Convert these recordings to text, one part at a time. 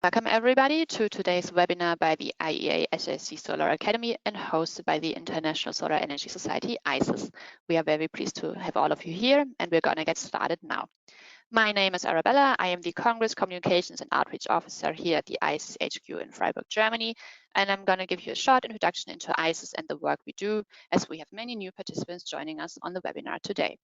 Welcome everybody to today's webinar by the IEA SHC Solar Academy and hosted by the International Solar Energy Society, ISIS. We are very pleased to have all of you here and we're gonna get started now. My name is Arabella. I am the Congress Communications and Outreach Officer here at the ISIS HQ in Freiburg, Germany, and I'm gonna give you a short introduction into ISIS and the work we do, as we have many new participants joining us on the webinar today.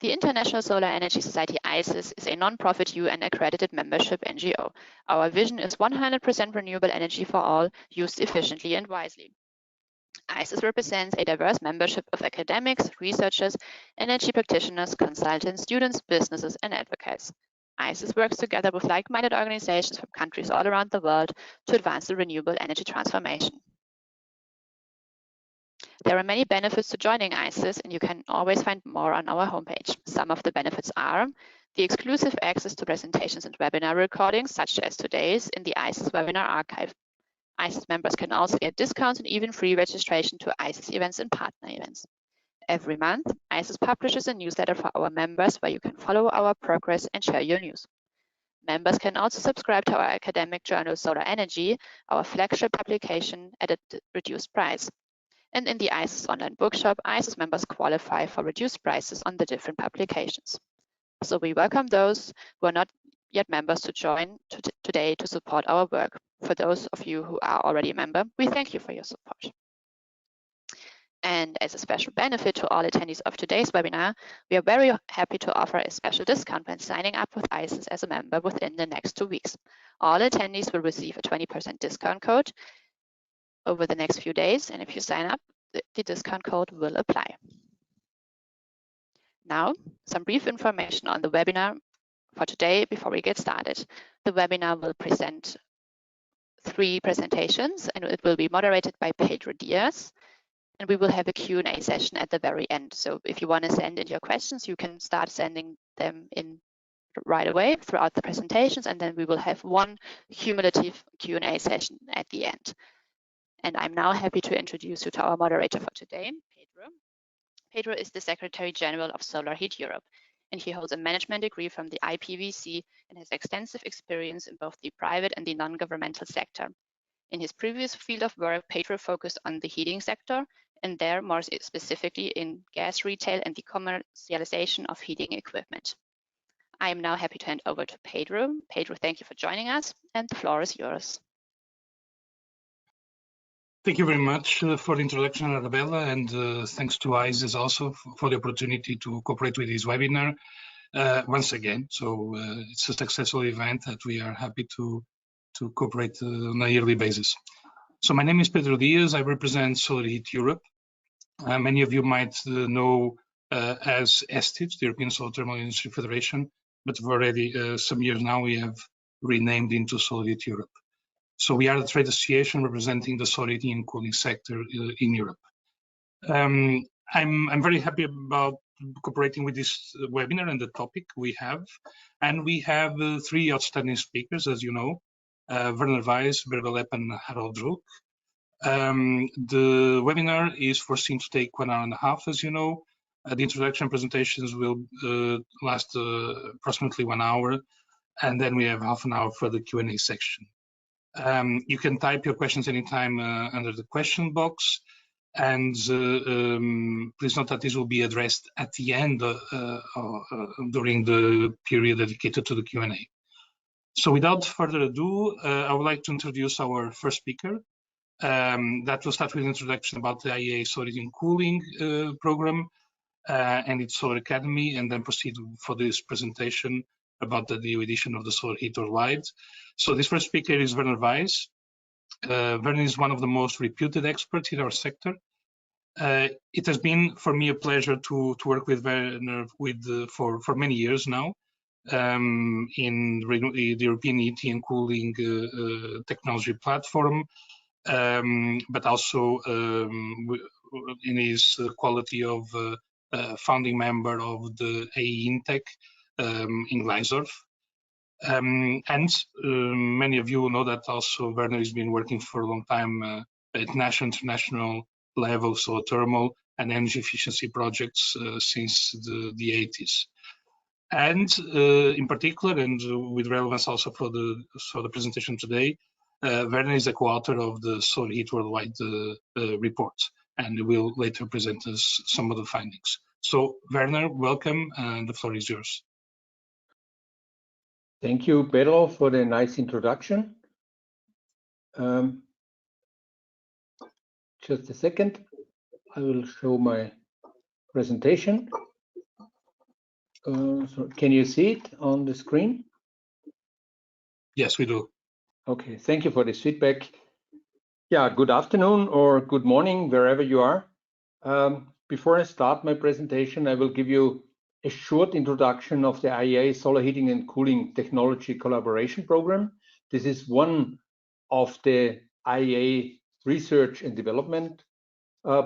The International Solar Energy Society, ISIS, is a non-profit UN accredited membership NGO. Our vision is 100% renewable energy for all, used efficiently and wisely. ISIS represents a diverse membership of academics, researchers, energy practitioners, consultants, students, businesses, and advocates. ISIS works together with like-minded organizations from countries all around the world to advance the renewable energy transformation. There are many benefits to joining ISIS, and you can always find more on our homepage. Some of the benefits are the exclusive access to presentations and webinar recordings, such as today's, in the ISIS webinar archive. ISIS members can also get discounts and even free registration to ISIS events and partner events. Every month, ISIS publishes a newsletter for our members where you can follow our progress and share your news. Members can also subscribe to our academic journal Solar Energy, our flagship publication, at a reduced price. And in the ISIS online bookshop, ISIS members qualify for reduced prices on the different publications. So we welcome those who are not yet members to join today to support our work. For those of you who are already a member, we thank you for your support. And as a special benefit to all attendees of today's webinar, we are very happy to offer a special discount when signing up with ISIS as a member within the next 2 weeks. All attendees will receive a 20% discount code over the next few days, and if you sign up, the discount code will apply. Now, some brief information on the webinar for today before we get started. The webinar will present 3 presentations, and it will be moderated by Pedro Diaz, and we will have a Q&A session at the very end. So if you want to send in your questions, you can start sending them in right away throughout the presentations, and then we will have one cumulative Q&A session at the end. And I'm now happy to introduce you to our moderator for today, Pedro. Pedro is the Secretary General of Solar Heat Europe, and he holds a management degree from the IPVC and has extensive experience in both the private and the non-governmental sector. In his previous field of work, Pedro focused on the heating sector, and there more specifically in gas retail and the commercialization of heating equipment. I am now happy to hand over to Pedro. Pedro, thank you for joining us, and the floor is yours. Thank you very much for the introduction, Arabella, and thanks to ISIS also for the opportunity to cooperate with this webinar once again. So it's a successful event that we are happy to cooperate on a yearly basis. So my name is Pedro Diaz. I represent Solar Heat Europe. Many of you might know as ESTIF, the European Solar Thermal Industry Federation, but for already some years now we have renamed into Solar Heat Europe. So we are the trade association representing the solar heating and cooling sector in Europe. I'm very happy about cooperating with this webinar and the topic we have. And we have 3 outstanding speakers, as you know, Werner Weiss, Barbara Lepp, and Harold Druk. The webinar is foreseen to take 1.5 hours, as you know. The introduction presentations will last approximately 1 hour, and then we have half an hour for the Q&A section. You can type your questions anytime under the question box, and please note that this will be addressed at the end during the period dedicated to the Q&A. So without further ado, I would like to introduce our first speaker. That will start with an introduction about the IEA Solar Heating and Cooling program and its Solar Academy, and then proceed for this presentation about the new edition of the Solar Heat Worldwide. So this first speaker is Werner Weiss. Werner is one of the most reputed experts in our sector. It has been for me a pleasure to work with Werner for many years now in the European heating and cooling technology platform, but also in his quality of founding member of the AE Intec in Gleisdorf. Many of you know that also Werner has been working for a long time at national, international level, so thermal and energy efficiency projects since the 80s. And in particular, and with relevance also for the presentation today, Werner is a co-author of the Solar Heat Worldwide report, and will later present us some of the findings. So Werner, welcome, and the floor is yours. Thank you, Pedro, for the nice introduction. Just a second, I will show my presentation. So can you see it on the screen? Yes, we do. Okay, thank you for this feedback. Yeah, good afternoon or good morning, wherever you are. Before I start my presentation, I will give you a short introduction of the IEA Solar Heating and Cooling Technology Collaboration Program. This is one of the IEA research and development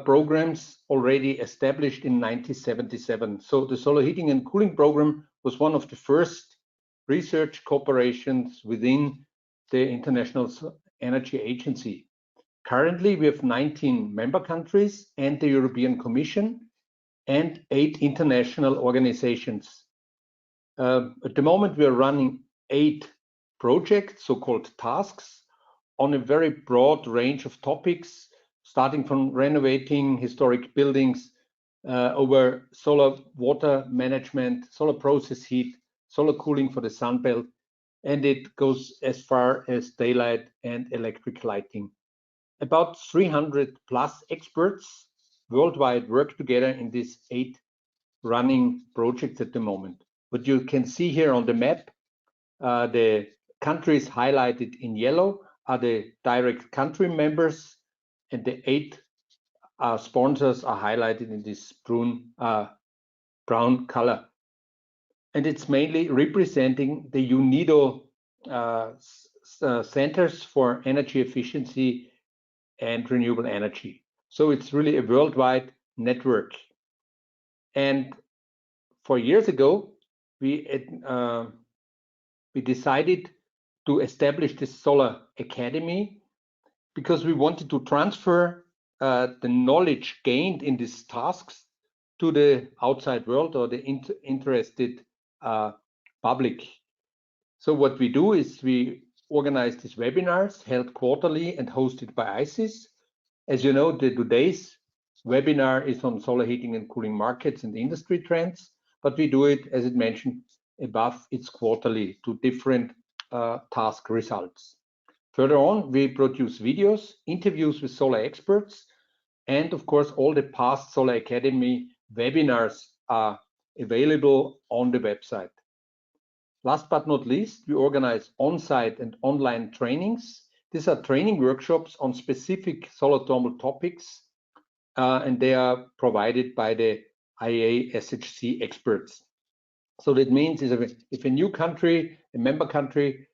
programs already established in 1977. So the Solar Heating and Cooling Program was one of the first research cooperations within the International Energy Agency. Currently, we have 19 member countries and the European Commission and 8 international organizations. At the moment, we are running 8 projects, so-called tasks, on a very broad range of topics, starting from renovating historic buildings, over solar water management, solar process heat, solar cooling for the sun belt, and it goes as far as daylight and electric lighting. About 300 plus experts worldwide work together in these 8 running projects at the moment. What you can see here on the map, the countries highlighted in yellow are the direct country members, and the 8 sponsors are highlighted in this brown color. And it's mainly representing the UNIDO centers for energy efficiency and renewable energy. So it's really a worldwide network. And 4 years ago, we decided to establish the Solar Academy because we wanted to transfer the knowledge gained in these tasks to the outside world or the interested public. So what we do is we organize these webinars held quarterly and hosted by ICES. As you know, today's webinar is on solar heating and cooling markets and industry trends, but we do it, as it mentioned above, it's quarterly to different task results. Further on, we produce videos, interviews with solar experts, and of course, all the past Solar Academy webinars are available on the website. Last but not least, we organize on-site and online trainings. These are training workshops on specific solar thermal topics, and they are provided by the IEA SHC experts. So that means if a new country, a member country,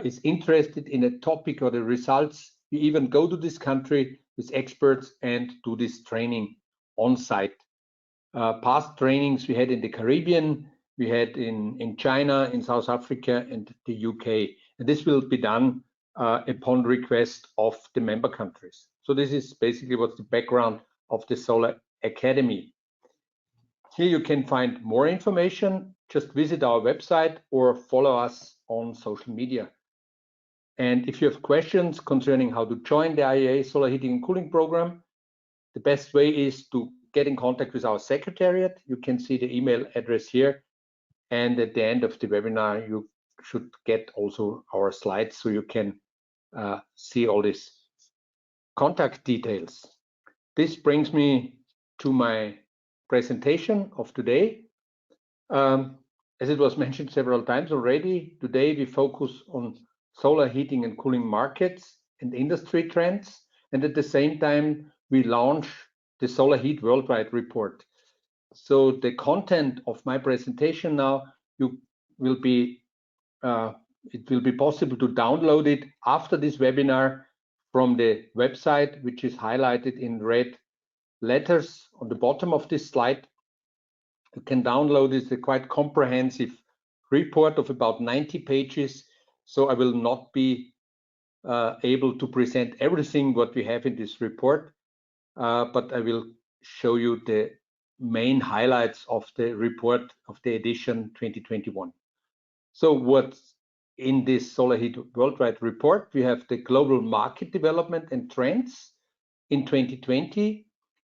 is interested in a topic or the results, we even go to this country with experts and do this training on site. Past trainings we had in the Caribbean, we had in China, in South Africa, and the UK. And this will be done upon request of the member countries. So this is basically what's the background of the Solar Academy. Here you can find more information. Just visit our website or follow us on social media. And if you have questions concerning how to join the IEA Solar Heating and Cooling Program, the best way is to get in contact with our secretariat. You can see the email address here. And at the end of the webinar, you should get also our slides so you can see all these contact details. This brings me to my presentation of today. As it was mentioned several times already, today we focus on solar heating and cooling markets and industry trends. And at the same time, we launch the Solar Heat Worldwide report. So the content of my presentation now, it will be possible to download it after this webinar from the website, which is highlighted in red letters on the bottom of this slide. You can download it. It's a quite comprehensive report of about 90 pages. So I will not be able to present everything what we have in this report, but I will show you the main highlights of the report of the edition 2021. So what's in this Solar Heat Worldwide report? We have the global market development and trends in 2020,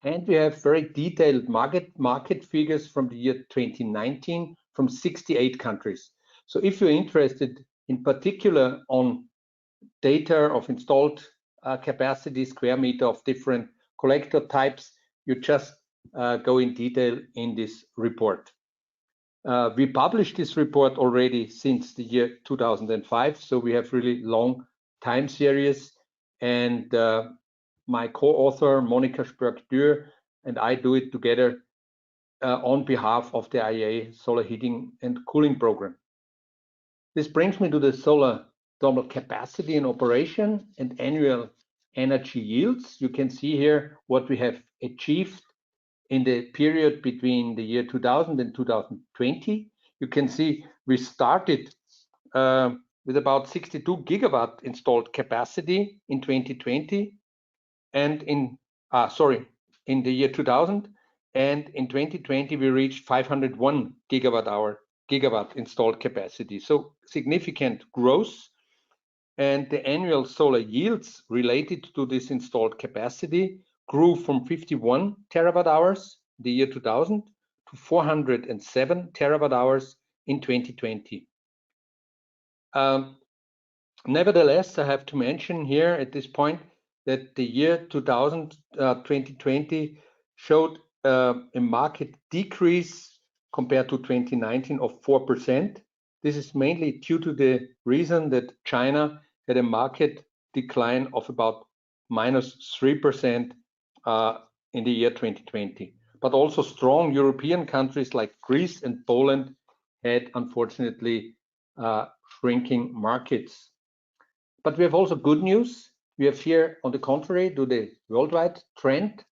and we have very detailed market figures from the year 2019 from 68 countries. So if you're interested in particular on data of installed capacity, square meter of different collector types, you just go in detail in this report. We published this report already since the year 2005, so we have really long time series, and my co-author Monika Spörk-Dürr and I do it together on behalf of the IEA Solar Heating and Cooling Program. This brings me to the solar thermal capacity in operation and annual energy yields. You can see here what we have achieved in the period between the year 2000 and 2020. You can see we started with about 62 gigawatt installed capacity in 2020, and in the year 2000, and in 2020 we reached 501 gigawatt installed capacity. So significant growth, and the annual solar yields related to this installed capacity grew from 51 terawatt hours the year 2000 to 407 terawatt hours in 2020. Nevertheless, I have to mention here at this point that the year 2020 showed a market decrease compared to 2019 of 4%. This is mainly due to the reason that China had a market decline of about -3% in the year 2020. But also strong European countries like Greece and Poland had unfortunately shrinking markets. But we have also good news. We have here, on the contrary, to the worldwide trend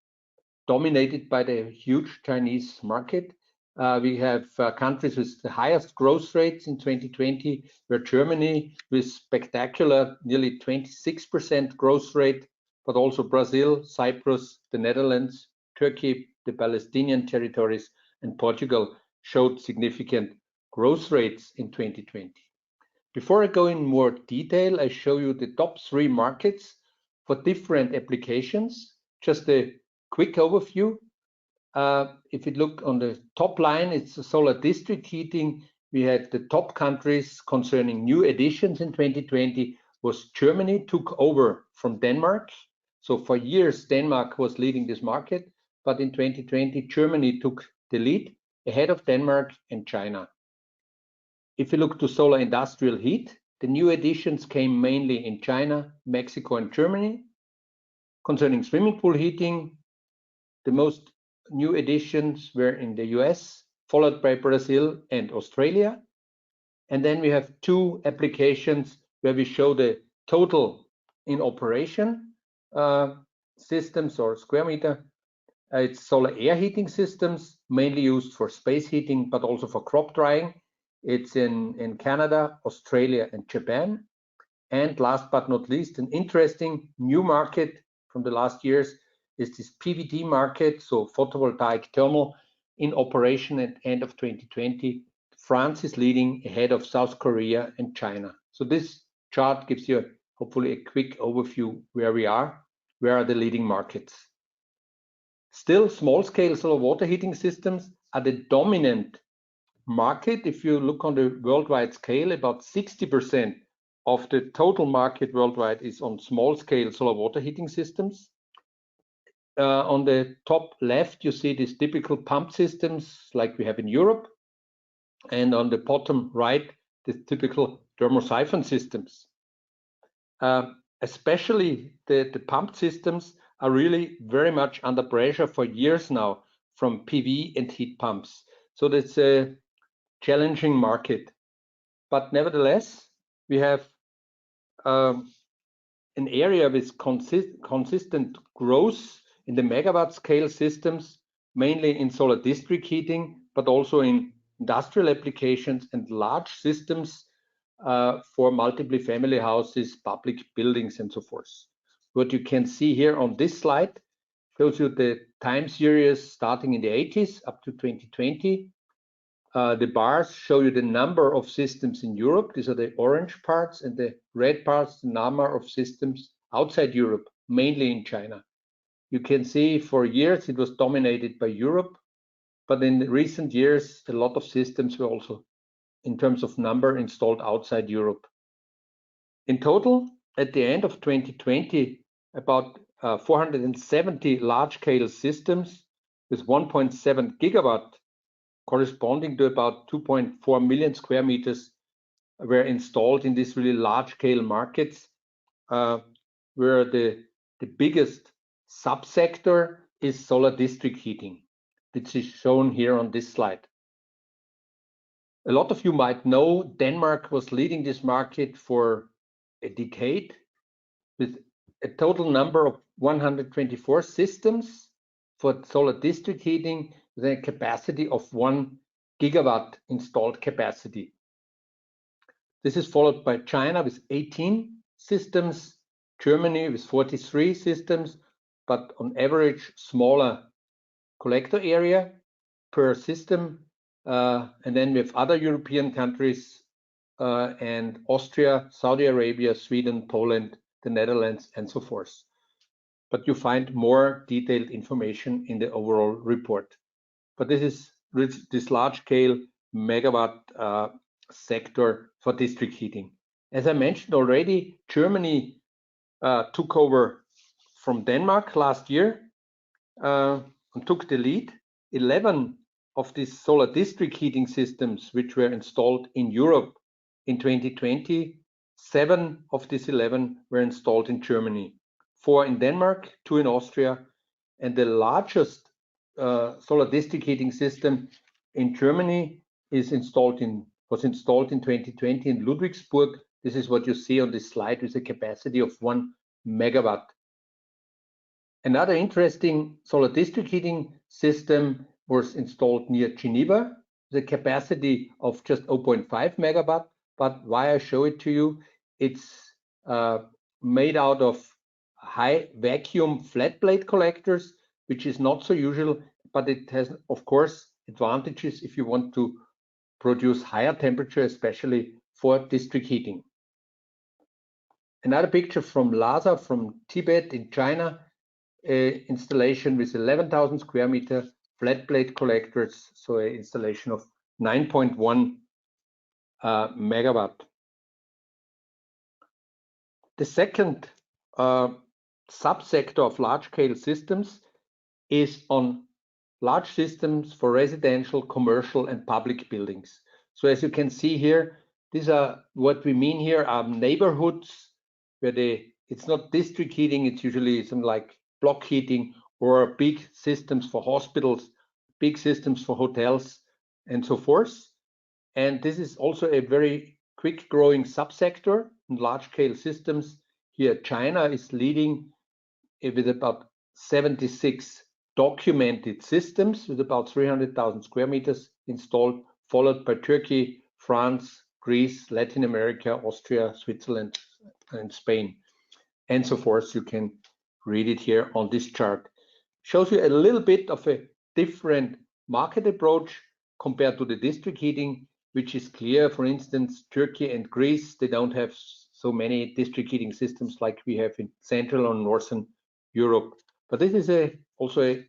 dominated by the huge Chinese market. We have countries with the highest growth rates in 2020, where Germany with spectacular nearly 26% growth rate, but also Brazil, Cyprus, the Netherlands, Turkey, the Palestinian territories, and Portugal showed significant growth rates in 2020. Before I go in more detail, I show you the top 3 markets for different applications. Just a quick overview. If you look on the top line, it's solar district heating. We had the top countries concerning new additions in 2020 was Germany took over from Denmark. So for years, Denmark was leading this market, but in 2020, Germany took the lead ahead of Denmark and China. If you look to solar industrial heat, the new additions came mainly in China, Mexico, and Germany. Concerning swimming pool heating, the most new additions were in the US, followed by Brazil and Australia. And then we have 2 applications where we show the total in operation systems or square meter. It's solar air heating systems, mainly used for space heating, but also for crop drying. It's in Canada, Australia, and Japan. And last but not least, an interesting new market from the last years is this PVT market, so photovoltaic thermal, in operation at end of 2020. France is leading ahead of South Korea and China. So this chart gives you hopefully a quick overview where we are, where are the leading markets. Still, small-scale solar water heating systems are the dominant market. If you look on the worldwide scale, about 60% of the total market worldwide is on small-scale solar water heating systems. On the top left, you see these typical pump systems like we have in Europe. And on the bottom right, the typical thermosiphon systems. Especially the pump systems are really very much under pressure for years now from PV and heat pumps. So that's a challenging market. But nevertheless, we have an area with consistent growth in the megawatt scale systems, mainly in solar district heating, but also in industrial applications and large systems for multiple family houses, public buildings, and so forth. What you can see here on this slide shows you the time series starting in the 80s up to 2020. The bars show you the number of systems in Europe. These are the orange parts, and the red parts, the number of systems outside Europe, mainly in China. You can see for years it was dominated by Europe, but in recent years, a lot of systems were also, in terms of number, installed outside Europe. In total, at the end of 2020, about 470 large-scale systems with 1.7 gigawatt, corresponding to about 2.4 million square meters, were installed in these really large-scale markets, where the biggest subsector is solar district heating, which is shown here on this slide. A lot of you might know Denmark was leading this market for a decade with a total number of 124 systems for solar district heating with a capacity of 1 gigawatt installed capacity. This is followed by China with 18 systems, Germany with 43 systems, but on average smaller collector area per system. And then we have other European countries and Austria, Saudi Arabia, Sweden, Poland, the Netherlands, and so forth. But you find more detailed information in the overall report. But this is this large-scale megawatt sector for district heating. As I mentioned already, Germany took over from Denmark last year and took the lead. 11 of these solar district heating systems, which were installed in Europe in 2020, 7 of these 11 were installed in Germany, 4 in Denmark, 2 in Austria, and the largest solar district heating system in Germany was installed in 2020 in Ludwigsburg. This is what you see on this slide with a capacity of 1 megawatt. Another interesting solar district heating system was installed near Geneva, with a capacity of just 0.5 megawatt. But why I show it to you, it's made out of high vacuum flat plate collectors, which is not so usual, but it has, of course, advantages if you want to produce higher temperature, especially for district heating. Another picture from Lhasa, from Tibet in China, installation with 11,000 square meter flat plate collectors, so an installation of 9.1 megawatt. The second subsector of large-scale systems is on large systems for residential, commercial, and public buildings. So as you can see here, these are what we mean here are neighborhoods where it's not district heating, it's usually something like block heating or big systems for hospitals, big systems for hotels, and so forth. And this is also a very quick growing subsector in large scale systems. Here, China is leading with about 76 documented systems with about 300,000 square meters installed, followed by Turkey, France, Greece, Latin America, Austria, Switzerland, and Spain, and so forth. You can read it here on this chart. Shows you a little bit of a different market approach compared to the district heating, which is clear. For instance, Turkey and Greece, they don't have so many district heating systems like we have in Central or Northern Europe. But this is also a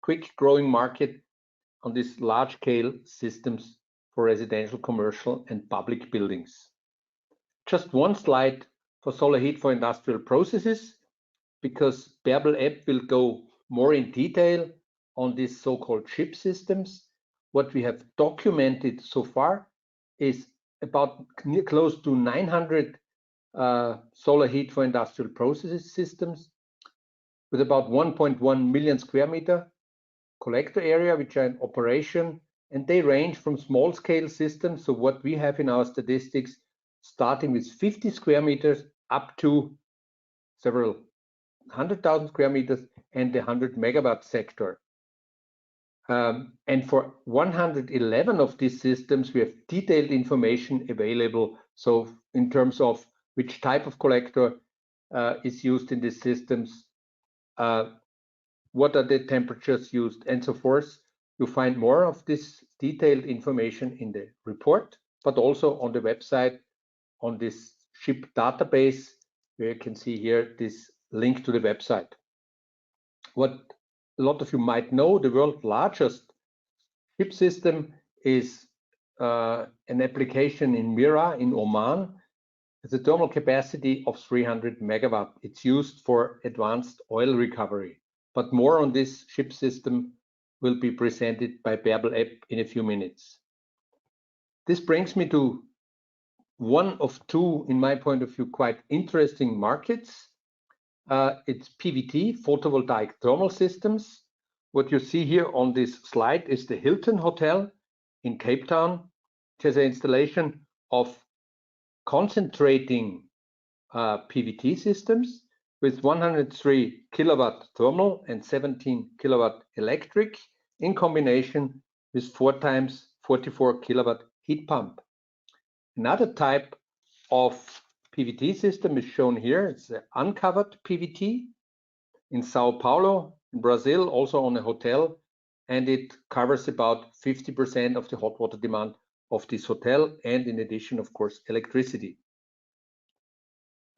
quick growing market on these large scale systems for residential, commercial, and public buildings. Just one slide for solar heat for industrial processes, because Bärbel Epp will go more in detail on these so-called chip systems. What we have documented so far is about close to 900 solar heat for industrial processes systems with about 1.1 million square meter collector area, which are in operation, and they range from small scale systems. So what we have in our statistics, starting with 50 square meters up to several 100,000 square meters and the 100 megawatt sector. And for 111 of these systems, we have detailed information available. So in terms of which type of collector is used in these systems, what are the temperatures used, and so forth. You find more of this detailed information in the report, but also on the website on this ship database, where you can see here this link to the website. What a lot of you might know, the world's largest ship system is an application in Mira in Oman. It's a thermal capacity of 300 megawatt. It's used for advanced oil recovery. But more on this ship system will be presented by Bärbel Epp in a few minutes. This brings me to one of two, in my point of view, quite interesting markets. It's PVT, photovoltaic thermal systems. What you see here on this slide is the Hilton Hotel in Cape Town. It has an installation of concentrating PVT systems with 103 kilowatt thermal and 17 kilowatt electric in combination with 4 times 44 kilowatt heat pump. Another type of PVT system is shown here. It's an uncovered PVT in Sao Paulo, in Brazil, also on a hotel, and it covers about 50% of the hot water demand of this hotel, and in addition, of course, electricity.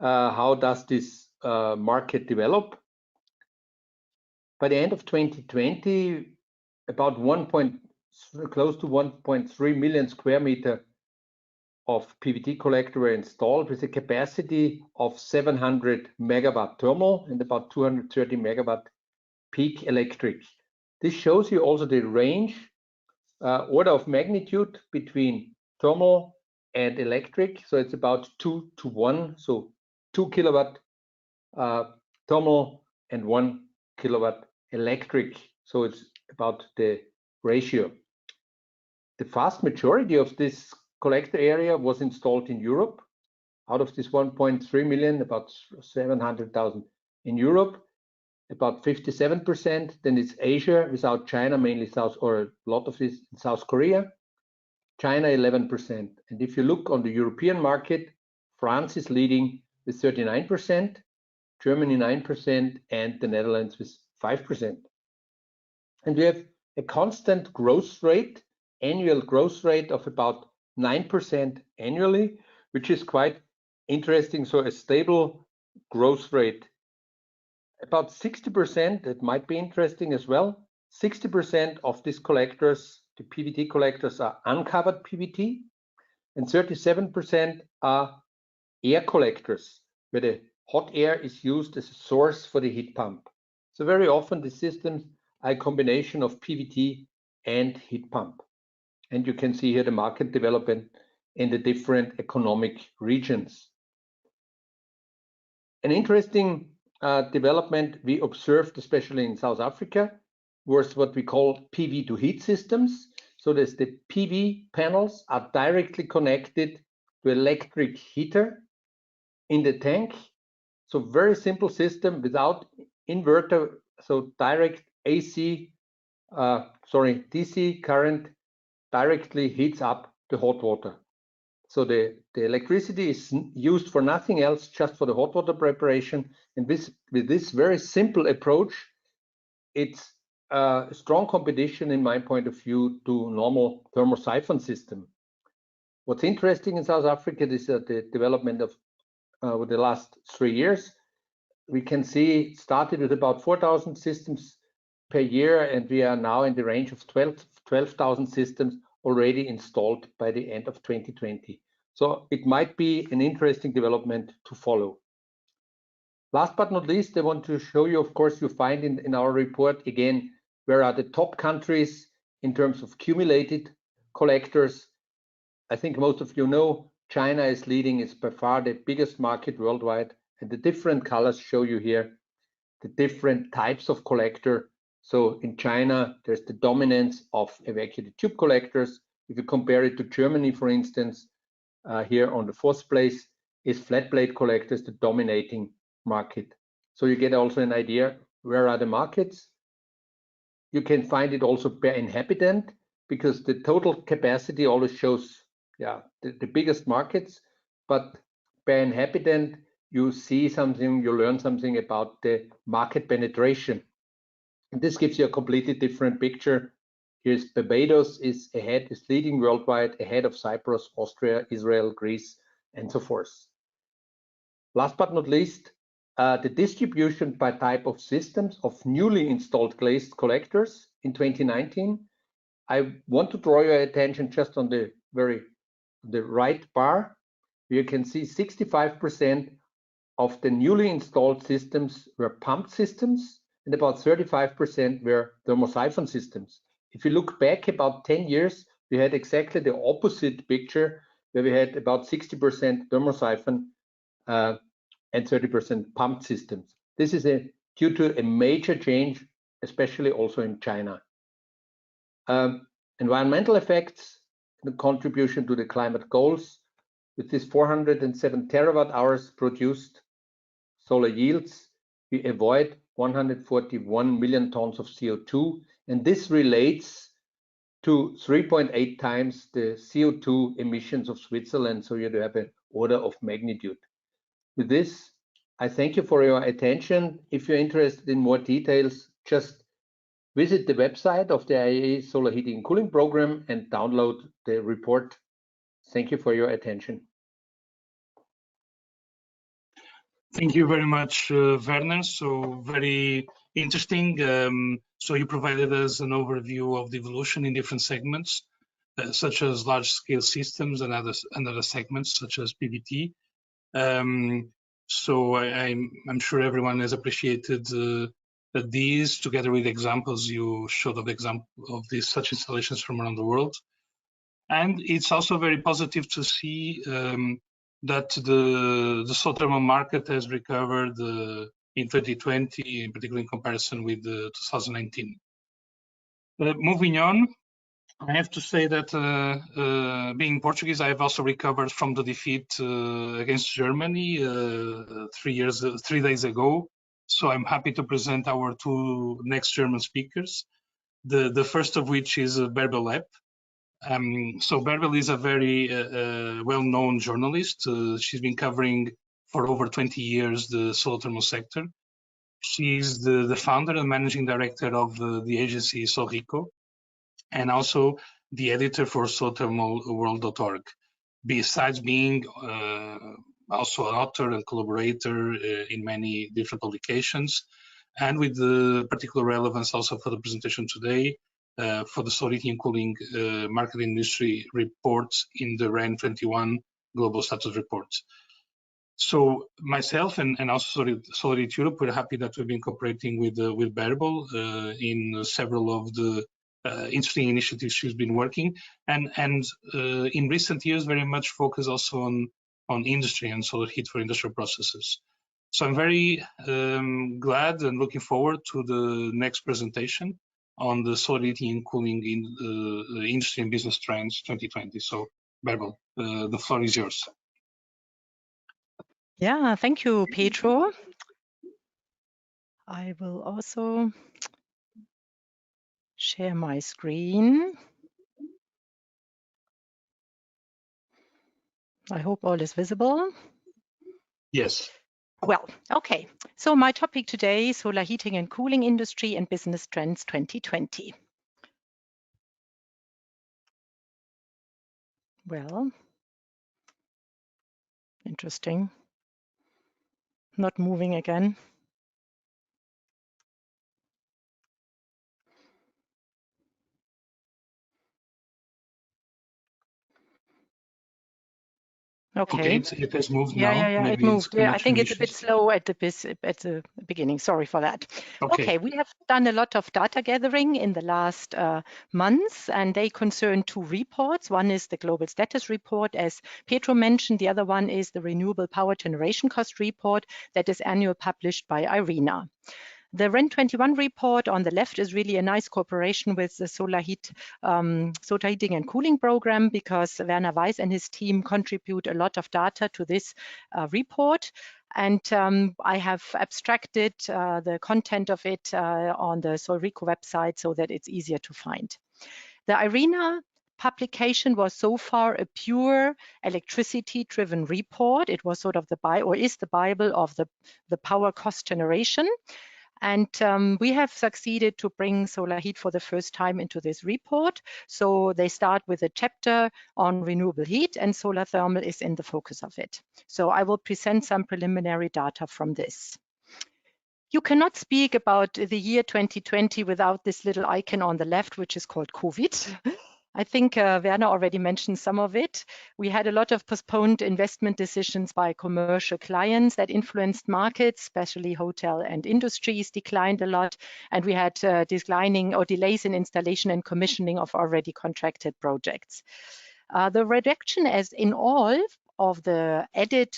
How does this market develop? By the end of 2020, about close to 1.3 million square meter of PVT collector were installed with a capacity of 700 megawatt thermal and about 230 megawatt peak electric. This shows you also the range, order of magnitude between thermal and electric. So it's about 2 to 1, so 2 kilowatt thermal and 1 kilowatt electric. So it's about the ratio. The vast majority of this collector area was installed in Europe. Out of this 1.3 million, about 700,000 in Europe, about 57%. Then it's Asia, without China, mainly South, or a lot of this in South Korea. China 11%. And if you look on the European market, France is leading with 39%, Germany 9%, and the Netherlands with 5%. And we have a constant growth rate, annual growth rate of about 9% annually, which is quite interesting. So a stable growth rate. About 60%, that might be interesting as well. 60% of these collectors, the PVT collectors, are uncovered PVT, and 37% are air collectors, where the hot air is used as a source for the heat pump. So very often the systems are a combination of PVT and heat pump. And you can see here the market development in the different economic regions. An interesting development we observed, especially in South Africa, was what we call PV2heat systems. So there's the PV panels are directly connected to electric heater in the tank. So very simple system without inverter, so direct DC current directly heats up the hot water. So the electricity is used for nothing else, just for the hot water preparation. And with this very simple approach, it's a strong competition, in my point of view, to normal thermosiphon system. What's interesting in South Africa is the development of over the last 3 years. We can see it started with about 4,000 systems per year, and we are now in the range of 12,000 systems already installed by the end of 2020. So it might be an interesting development to follow. Last but not least, I want to show you, of course, you find in our report again, where are the top countries in terms of cumulated collectors. I think most of you know China is leading, is by far the biggest market worldwide, and the different colors show you here the different types of collector. So in China, there's the dominance of evacuated tube collectors. If you compare it to Germany, for instance, here on the 4th place is flat plate collectors, the dominating market. So you get also an idea where are the markets. You can find it also per inhabitant, because the total capacity always shows the biggest markets, but per inhabitant you see something, you learn something about the market penetration. And this gives you a completely different picture. Here's Barbados is leading worldwide, ahead of Cyprus, Austria, Israel, Greece, and so forth. Last but not least, the distribution by type of systems of newly installed glazed collectors in 2019. I want to draw your attention just on the right bar. You can see 65% of the newly installed systems were pumped systems, and about 35% were thermosiphon systems. If you look back about 10 years, we had exactly the opposite picture, where we had about 60% thermosiphon and 30% pumped systems. This is due to a major change, especially also in China. Environmental effects, the contribution to the climate goals. With this 407 terawatt hours produced solar yields, we avoid 141 million tons of CO2, and this relates to 3.8 times the CO2 emissions of Switzerland, so you have an order of magnitude. With this, I thank you for your attention. If you're interested in more details, just visit the website of the IEA Solar Heating and Cooling Program and download the report. Thank you for your attention. Thank you very much, Werner. So very interesting. So you provided us an overview of the evolution in different segments, such as large-scale systems and other segments, such as PVT. So I'm sure everyone has appreciated these, together with examples you showed of these such installations from around the world. And it's also very positive to see that the solar thermal market has recovered in 2020, in particular in comparison with 2019. Moving on, I have to say that being Portuguese, I have also recovered from the defeat against Germany 3 days ago. So I'm happy to present our two next German speakers. The first of which is Bärbel. So Bärbel is a very well-known journalist. She's been covering for over 20 years the solar thermal sector. She's the founder and managing director of the agency Solrico, and also the editor for solarthermalworld.org, besides being also an author and collaborator in many different publications, and with the particular relevance also for the presentation today, for the solar heating and cooling market industry reports in the REN 21 Global Status Report. So myself and also Solar Europe, we're happy that we've been cooperating with Bärbel in several of the interesting initiatives she's been working, and in recent years very much focused also on industry and solar heat for industrial processes. So I'm very glad and looking forward to the next presentation on the solar heating and cooling in industry and business trends 2020. So Bärbel, the floor is yours. Yeah, thank you, Pedro. I will also share my screen. I hope all is visible. Yes. Well, okay. So my topic today, solar heating and cooling industry and business trends 2020. Well, interesting. Not moving again. Okay, it has moved now. Yeah, it moved. Yeah, I think it's a bit slow at the beginning. Sorry for that. Okay, we have done a lot of data gathering in the last months, and they concern two reports. One is the Global Status Report, as Pedro mentioned. The other one is the Renewable Power Generation Cost Report that is annually published by IRENA. The REN 21 report on the left is really a nice cooperation with the solar heating and cooling program, because Werner Weiß and his team contribute a lot of data to this report. And I have abstracted the content of it on the Solrico website so that it's easier to find. The IRENA publication was so far a pure electricity-driven report. It was sort of the Bible of the power cost generation. And we have succeeded to bring solar heat for the first time into this report. So they start with a chapter on renewable heat, and solar thermal is in the focus of it. So I will present some preliminary data from this. You cannot speak about the year 2020 without this little icon on the left, which is called COVID. I think Werner already mentioned some of it. We had a lot of postponed investment decisions by commercial clients that influenced markets, especially hotel and industries declined a lot. And we had declining or delays in installation and commissioning of already contracted projects. The reduction as in all of the added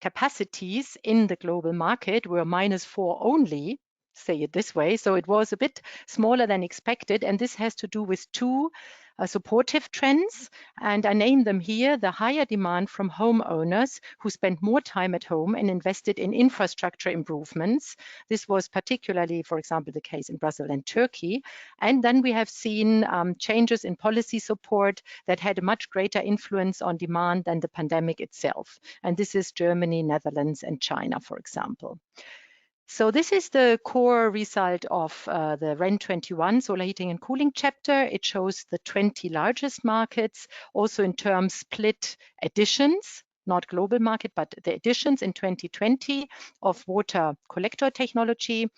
capacities in the global market were -4 only, say it this way. So it was a bit smaller than expected. And this has to do with two supportive trends, and I name them here: the higher demand from homeowners who spent more time at home and invested in infrastructure improvements. This was particularly, for example, the case in Brazil and Turkey. And then we have seen changes in policy support that had a much greater influence on demand than the pandemic itself. And this is Germany, Netherlands, and China, for example. So this is the core result of the REN 21 solar heating and cooling chapter. It shows the 20 largest markets, also in terms split additions, not global market, but the additions in 2020 of water collector technology.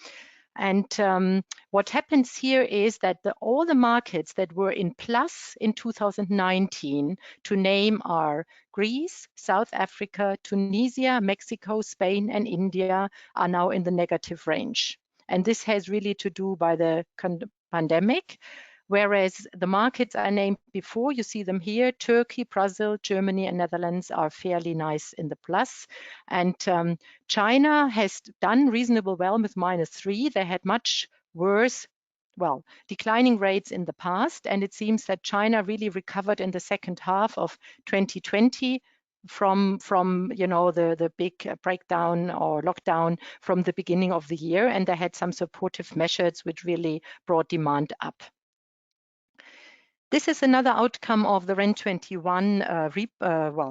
And what happens here is that all the markets that were in plus in 2019, to name, are Greece, South Africa, Tunisia, Mexico, Spain, and India, are now in the negative range. And this has really to do by the pandemic. Whereas the markets I named before, you see them here: Turkey, Brazil, Germany, and Netherlands are fairly nice in the plus. And China has done reasonably well with -3. They had much worse, well, declining rates in the past. And it seems that China really recovered in the second half of 2020 from the big breakdown or lockdown from the beginning of the year. And they had some supportive measures which really brought demand up. This is another outcome of the REN 21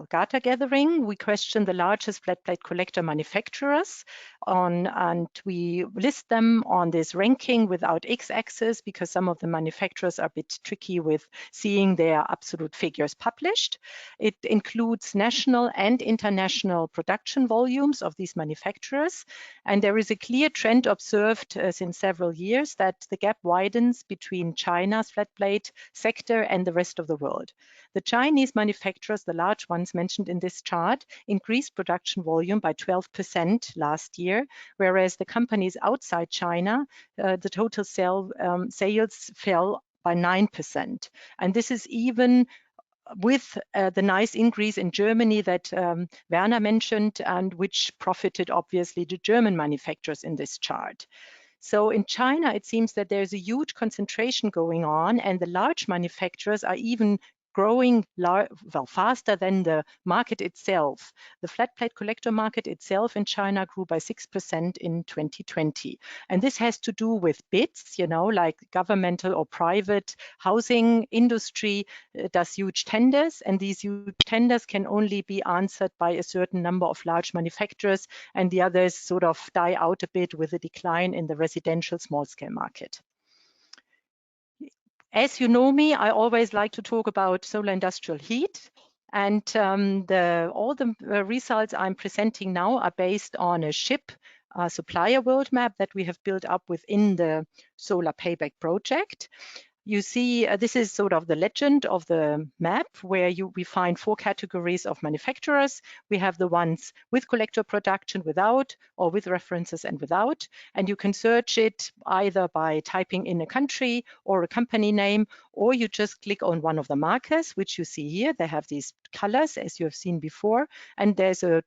data gathering. We questioned the largest flat plate collector manufacturers and we list them on this ranking without x-axis because some of the manufacturers are a bit tricky with seeing their absolute figures published. It includes national and international production volumes of these manufacturers. And there is a clear trend observed since several years that the gap widens between China's flat plate sector and the rest of the world. The Chinese manufacturers, the large ones mentioned in this chart, increased production volume by 12% last year, whereas the companies outside China, the total sales fell by 9%. And this is even with the nice increase in Germany that Werner mentioned, and which profited obviously the German manufacturers in this chart. So in China, it seems that there's a huge concentration going on, and the large manufacturers are even growing faster than the market itself. The flat plate collector market itself in China grew by 6% in 2020. And this has to do with bids, like governmental or private housing industry does huge tenders, and these huge tenders can only be answered by a certain number of large manufacturers, and the others sort of die out a bit with a decline in the residential small scale market. As you know me, I always like to talk about solar industrial heat. And all the results I'm presenting now are based on a SHP Supplier World Map that we have built up within the Solar Payback project. You see, this is sort of the legend of the map where we find 4 categories of manufacturers. We have the ones with collector production, without, or with references and without. And you can search it either by typing in a country or a company name, or you just click on one of the markers, which you see here. They have these colors, as you have seen before. And there's a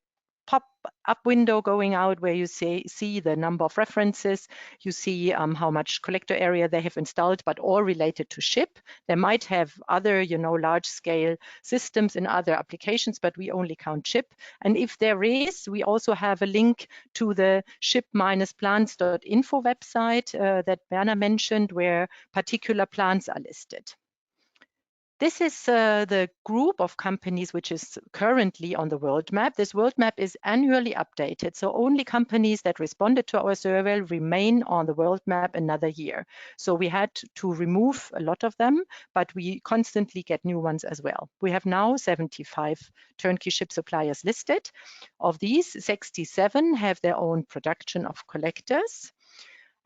pop-up window going out where you see the number of references, you see how much collector area they have installed, but all related to SHP. They might have other, large-scale systems in other applications, but we only count SHP. And if there is, we also have a link to the ship-plants.info website that Werner mentioned, where particular plants are listed. This is the group of companies which is currently on the world map. This world map is annually updated, so only companies that responded to our survey remain on the world map another year. So we had to remove a lot of them, but we constantly get new ones as well. We have now 75 turnkey ship suppliers listed. Of these, 67 have their own production of collectors.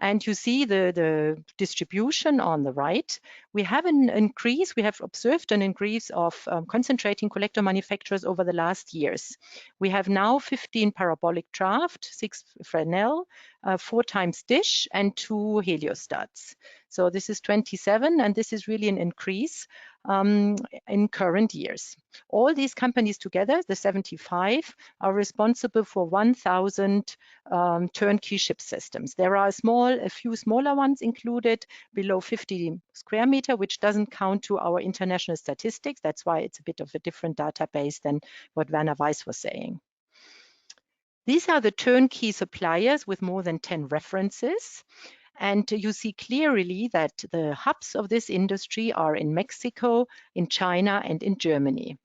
And you see the distribution on the right. We have an increase, we have observed an increase of concentrating collector manufacturers over the last years. We have now 15 parabolic draft, 6 Fresnel, 4 times dish, and 2 heliostats. So this is 27, and this is really an increase in current years. All these companies together, the 75, are responsible for 1,000 turnkey ship systems. There are a few smaller ones included below 50 square meter, which doesn't count to our international statistics. That's why it's a bit of a different database than what Werner Weiss was saying. These are the turnkey suppliers with more than 10 references. And you see clearly that the hubs of this industry are in Mexico, in China, and in Germany.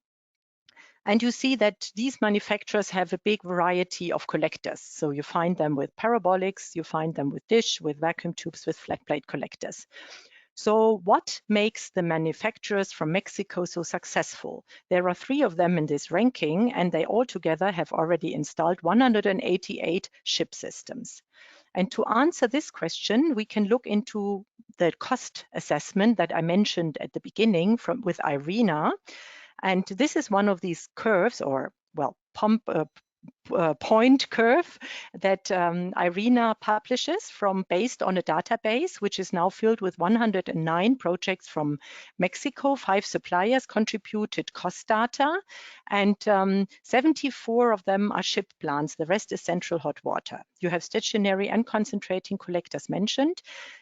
And you see that these manufacturers have a big variety of collectors. So you find them with parabolics, you find them with dish, with vacuum tubes, with flat plate collectors. So what makes the manufacturers from Mexico so successful? There are 3 of them in this ranking, and they all together have already installed 188 ship systems. And to answer this question, we can look into the cost assessment that I mentioned at the beginning with IRENA. And this is one of these curves, or well, point curve that IRENA publishes based on a database, which is now filled with 109 projects from Mexico. 5 suppliers contributed cost data, and 74 of them are ship plants. The rest is central hot water. You have stationary and concentrating collectors mentioned.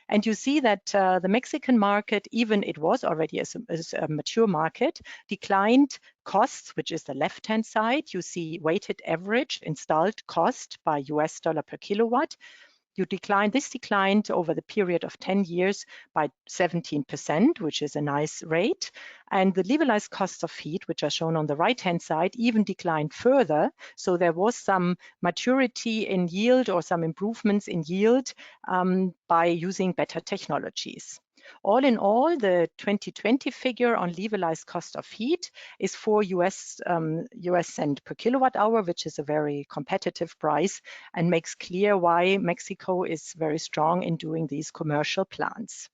And you see that the Mexican market, even it was already a mature market, declined costs, which is the left-hand side. You see weighted average installed cost by US dollar per kilowatt. This declined over the period of 10 years by 17%, which is a nice rate. And the levelized costs of heat, which are shown on the right-hand side, even declined further. So there was some maturity in yield or some improvements in yield by using better technologies. All in all, the 2020 figure on levelized cost of heat is 4 US cent per kilowatt hour, which is a very competitive price and makes clear why Mexico is very strong in doing these commercial plants.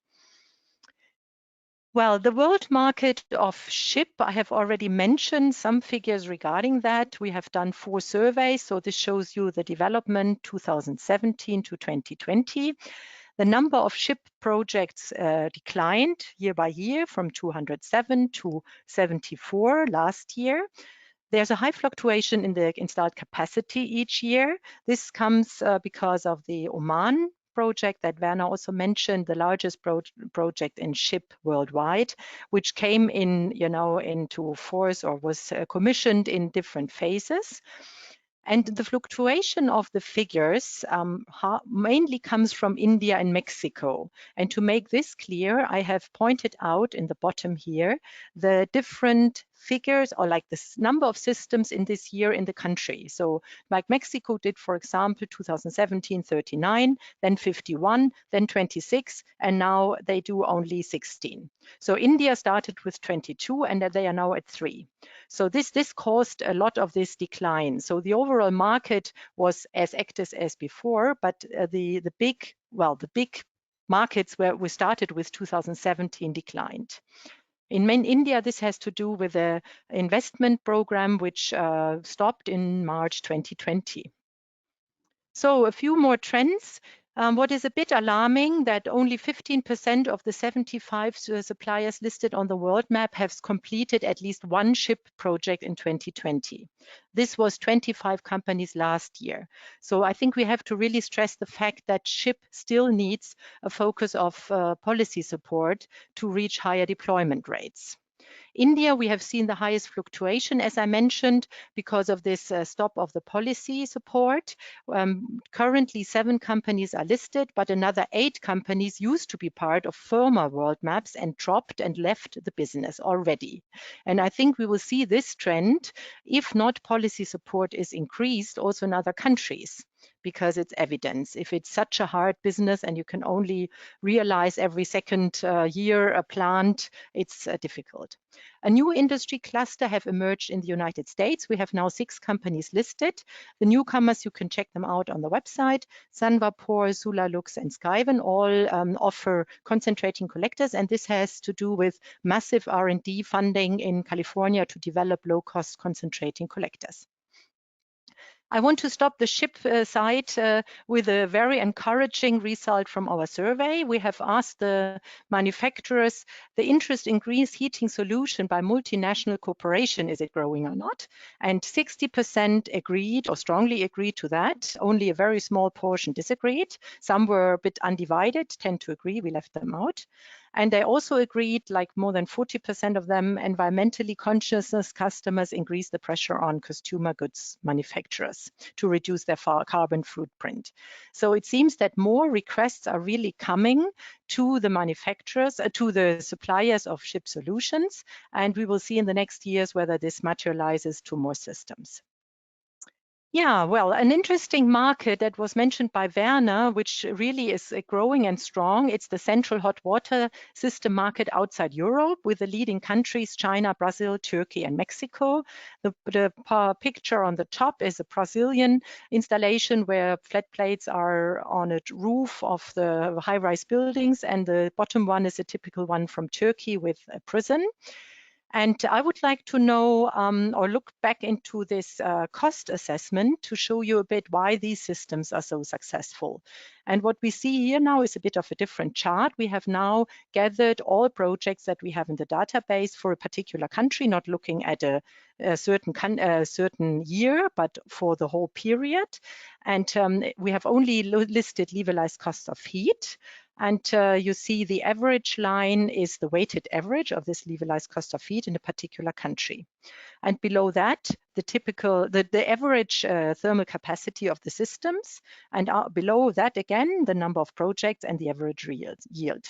Well, the world market of ship, I have already mentioned some figures regarding that. We have done 4 surveys, so this shows you the development 2017 to 2020. The number of ship projects declined year by year from 207 to 74 last year. There's a high fluctuation in the installed capacity each year. This comes because of the Oman project that Werner also mentioned, the largest project in ship worldwide, which came in, into force or was commissioned in different phases. And the fluctuation of the figures mainly comes from India and Mexico. And to make this clear, I have pointed out in the bottom here the different figures, or like the number of systems in this year in the country. So like Mexico did, for example, 2017, 39, then 51, then 26, and now they do only 16. So India started with 22 and they are now at 3. So this caused a lot of this decline. So the overall market was as active as before, but the big markets where we started with 2017 declined. In India, this has to do with an investment program which stopped in March 2020. So a few more trends. What is a bit alarming that only 15% of the 75 suppliers listed on the world map have completed at least one ship project in 2020. This was 25 companies last year. So I think we have to really stress the fact that ship still needs a focus of policy support to reach higher deployment rates. India, we have seen the highest fluctuation, as I mentioned, because of this stop of the policy support. Currently, 7 companies are listed, but another 8 companies used to be part of former world maps and dropped and left the business already. And I think we will see this trend if not policy support is increased also in other countries, because it's evidence. If it's such a hard business and you can only realize every second year a plant, it's difficult. A new industry cluster have emerged in the United States. We have now 6 companies listed. The newcomers, you can check them out on the website. Sunvapor, Sulalux, and Skyven all offer concentrating collectors, and this has to do with massive R&D funding in California to develop low-cost concentrating collectors. I want to stop the ship side with a very encouraging result from our survey. We have asked the manufacturers the interest in green heating solution by multinational corporation, is it growing or not? And 60% agreed or strongly agreed to that. Only a very small portion disagreed. Some were a bit undivided, tend to agree, we left them out. And they also agreed, like more than 40% of them, environmentally conscious customers increase the pressure on consumer goods manufacturers to reduce their carbon footprint. So it seems that more requests are really coming to the manufacturers, to the suppliers of ship solutions, and we will see in the next years whether this materializes to more systems. Yeah, well, an interesting market that was mentioned by Werner, which really is growing and strong. It's the central hot water system market outside Europe, with the leading countries, China, Brazil, Turkey, and Mexico. The picture on the top is a Brazilian installation where flat plates are on a roof of the high-rise buildings, and the bottom one is a typical one from Turkey with a prison. And I would like to know or look back into this cost assessment to show you a bit why these systems are so successful. And what we see here now is a bit of a different chart. We have now gathered all projects that we have in the database for a particular country, not looking at a certain year, but for the whole period. And we have only listed levelized cost of heat. And you see the average line is the weighted average of this levelized cost of heat in a particular country. And below that, the average thermal capacity of the systems. And below that, again, the number of projects and the average yield.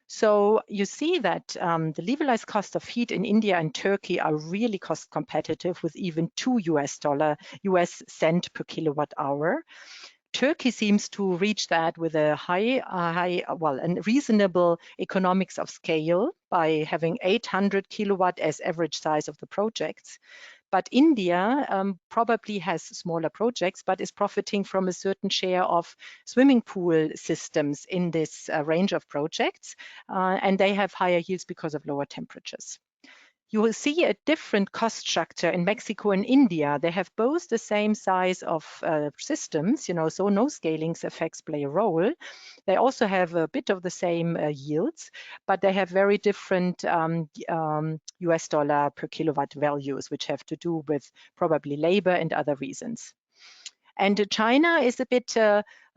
So you see that the levelized cost of heat in India and Turkey are really cost competitive with even $2 cent per kilowatt hour. Turkey seems to reach that with a and reasonable economics of scale by having 800 kilowatt as average size of the projects. But India probably has smaller projects, but is profiting from a certain share of swimming pool systems in this range of projects, and they have higher yields because of lower temperatures. You will see a different cost structure in Mexico and India. They have both the same size of systems, so no scaling effects play a role. They also have a bit of the same yields, but they have very different US dollar per kilowatt values, which have to do with probably labor and other reasons. And China is a bit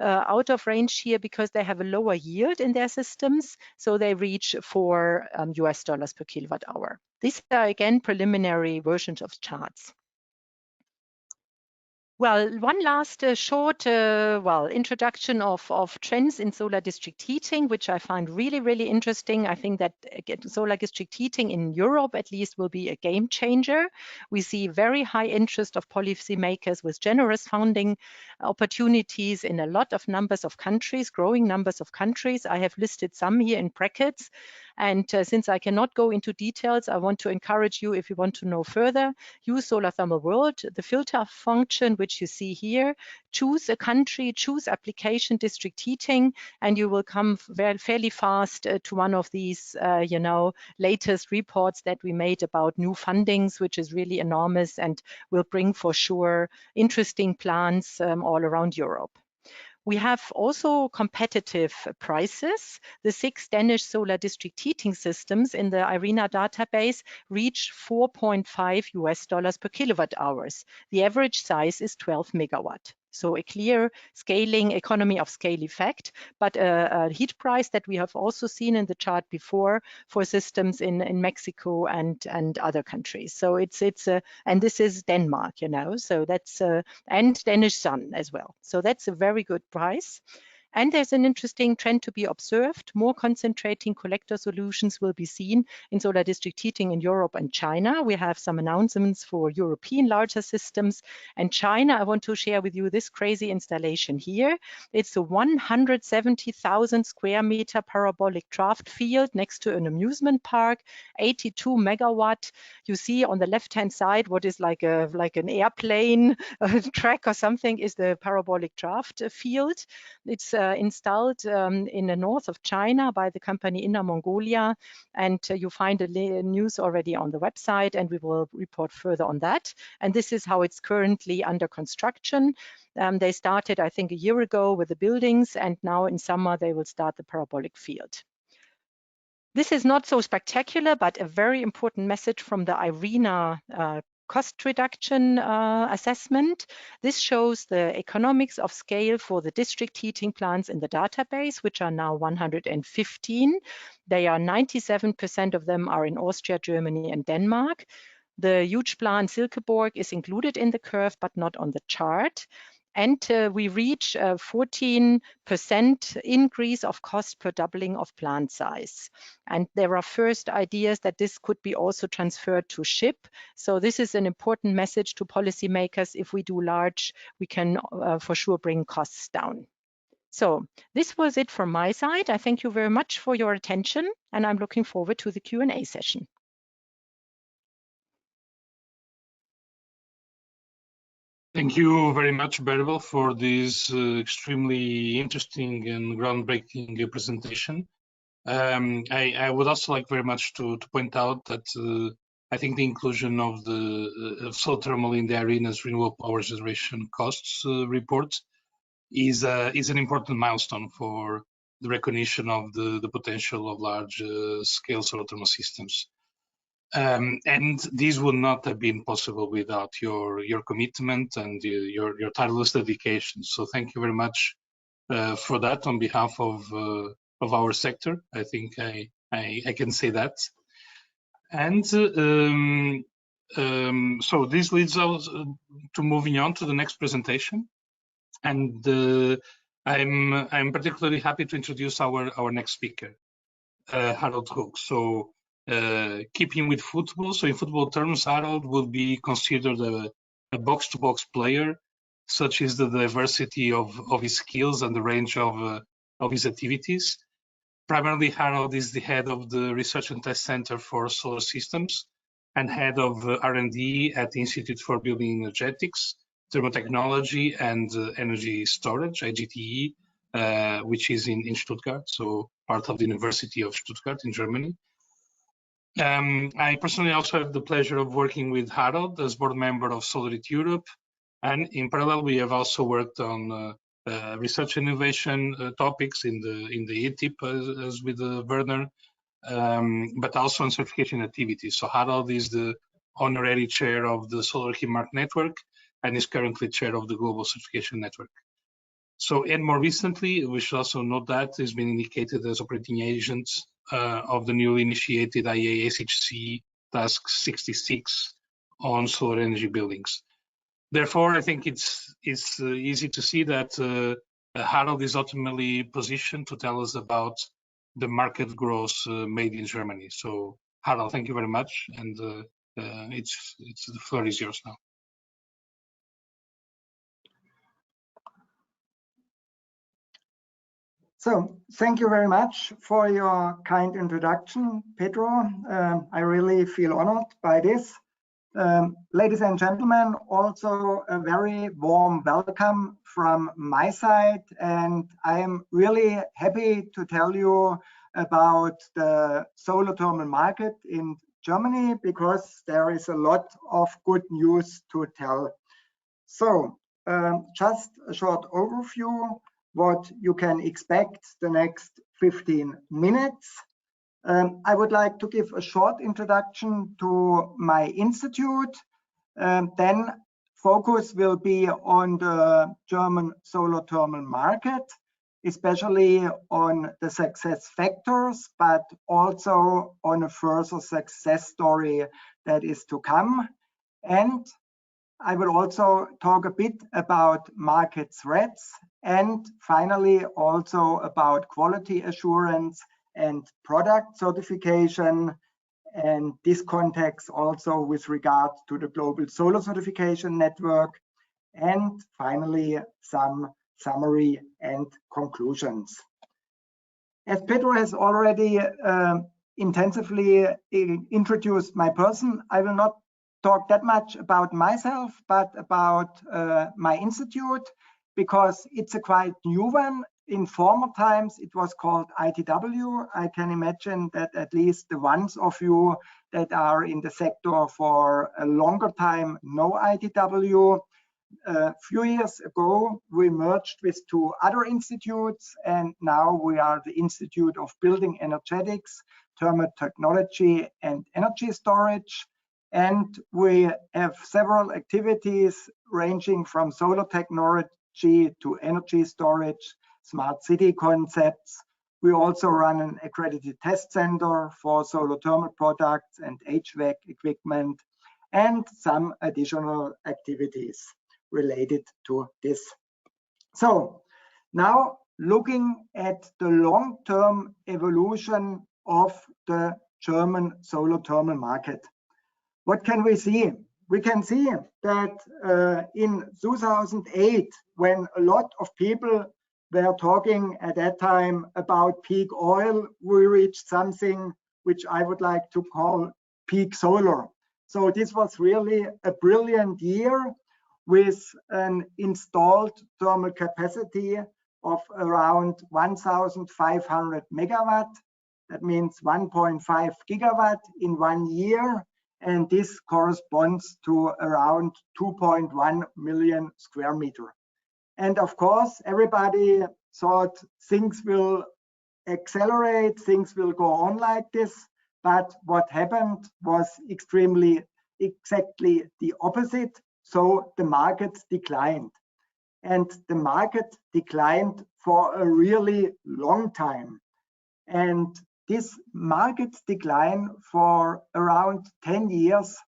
out of range here because they have a lower yield in their systems, so they reach $4 per kilowatt hour. These are, again, preliminary versions of charts. Well, one last short introduction of trends in solar district heating, which I find really, really interesting. I think that solar district heating in Europe, at least, will be a game changer. We see very high interest of policymakers with generous funding opportunities in a lot of numbers of countries, growing numbers of countries. I have listed some here in brackets. And since I cannot go into details, I want to encourage you, if you want to know further, use Solar Thermal World, the filter function, which you see here. Choose a country, choose application district heating, and you will come fairly fast to one of these, latest reports that we made about new fundings, which is really enormous and will bring for sure interesting plans all around Europe. We have also competitive prices. The 6 Danish solar district heating systems in the IRENA database reach $4.5 per kilowatt hours. The average size is 12 megawatt. So a clear scaling, economy of scale effect, but a heat price that we have also seen in the chart before for systems in Mexico and other countries. So and this is Denmark, you know, so that's and Danish sun as well. So that's a very good price. And there's an interesting trend to be observed. More concentrating collector solutions will be seen in solar district heating in Europe and China. We have some announcements for European larger systems. And China, I want to share with you this crazy installation here. It's a 170,000 square meter parabolic draft field next to an amusement park, 82 megawatt. You see on the left-hand side what is like an airplane track or something is the parabolic draft field. It's installed in the north of China by the company Inner Mongolia, and you find the news already on the website, and we will report further on that. And this is how it's currently under construction. They started, I think, a year ago with the buildings, and now in summer they will start the parabolic field. This is not so spectacular, but a very important message from the IRENA cost reduction assessment. This shows the economics of scale for the district heating plants in the database, which are now 115. They are 97% of them are in Austria, Germany, and Denmark. The huge plant Silkeborg is included in the curve, but not on the chart. And we reach a 14% increase of cost per doubling of plant size. And there are first ideas that this could be also transferred to ship. So this is an important message to policymakers. If we do large, we can for sure bring costs down. So this was it from my side. I thank you very much for your attention, and I'm looking forward to the Q&A session. Thank you very much, Pedro, for this extremely interesting and groundbreaking presentation. I would also like very much to point out that I think the inclusion of the solar thermal in the IRENA's renewable power generation costs report is an important milestone for the recognition of the potential of large scale solar thermal systems. And this would not have been possible without your commitment and your tireless dedication. So thank you very much for that on behalf of our sector. I think I can say that. And so this leads us to moving on to the next presentation. And I'm particularly happy to introduce our next speaker, Harold Hook. So keeping with football, so in football terms, Harold will be considered a box-to-box player, such is the diversity of his skills and the range of his activities. Primarily, Harold is the head of the Research and Test Center for Solar Systems and head of R&D at the Institute for Building Energetics, Thermotechnology and Energy Storage, IGTE, which is in Stuttgart, so part of the University of Stuttgart in Germany. I personally also have the pleasure of working with Harold as board member of SolarIT Europe, and in parallel we have also worked on research and innovation topics in the ETIP as with Werner, but also on certification activities. So Harold is the honorary chair of the Solar Key Mark Network and is currently chair of the Global Certification Network. So, and more recently, we should also note that he's been indicated as operating agent of the newly initiated IEA SHC Task 66 on solar energy buildings. Therefore, I think it's easy to see that Harold is ultimately positioned to tell us about the market growth made in Germany. So, Harold, thank you very much, and the floor is yours now. So thank you very much for your kind introduction, Pedro. I really feel honored by this. Ladies and gentlemen, also a very warm welcome from my side, and I am really happy to tell you about the solar thermal market in Germany, because there is a lot of good news to tell. So just a short overview what you can expect the next 15 minutes. I would like to give a short introduction to my institute, then focus will be on the German solar thermal market, especially on the success factors, but also on a further success story that is to come. And I will also talk a bit about market threats, and finally also about quality assurance and product certification, and this context also with regard to the global solar certification network, and finally some summary and conclusions. As Pedro has already intensively introduced my person, I will not talk that much about myself, but about my institute, because it's a quite new one. In former times, it was called ITW. I can imagine that at least the ones of you that are in the sector for a longer time know ITW. A few years ago, we merged with two other institutes, and now we are the Institute of Building Energetics, Thermal Technology and Energy Storage. And we have several activities ranging from solar technology to energy storage, smart city concepts. We also run an accredited test center for solar thermal products and HVAC equipment, and some additional activities related to this. So now looking at the long-term evolution of the German solar thermal market. What can we see? We can see that in 2008, when a lot of people were talking at that time about peak oil, we reached something which I would like to call peak solar. So this was really a brilliant year with an installed thermal capacity of around 1,500 megawatt. That means 1.5 gigawatt in 1 year. And this corresponds to around 2.1 million square meter. And of course, everybody thought things will accelerate, things will go on like this. But what happened was exactly the opposite. So the market declined. And the market declined for a really long time. And this market decline for around 10 years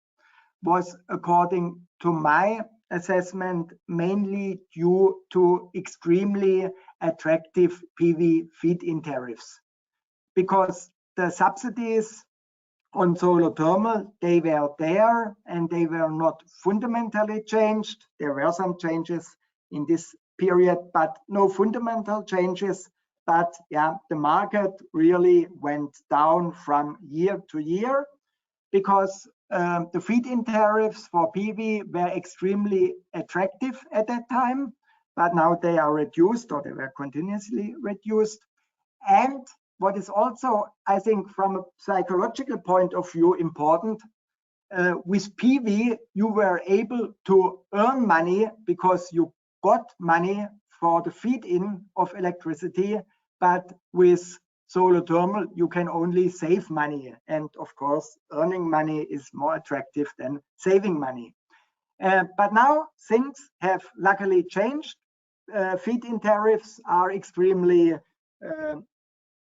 was, according to my assessment, mainly due to extremely attractive PV feed-in tariffs. Because the subsidies on solar thermal, they were there and they were not fundamentally changed. There were some changes in this period, but no fundamental changes. But yeah, the market really went down from year to year because the feed-in tariffs for PV were extremely attractive at that time, but now they are reduced, or they were continuously reduced. And what is also, I think, from a psychological point of view important, with PV, you were able to earn money because you got money for the feed-in of electricity, but with solar thermal, you can only save money. And of course, earning money is more attractive than saving money. But now things have luckily changed. Feed-in tariffs are extremely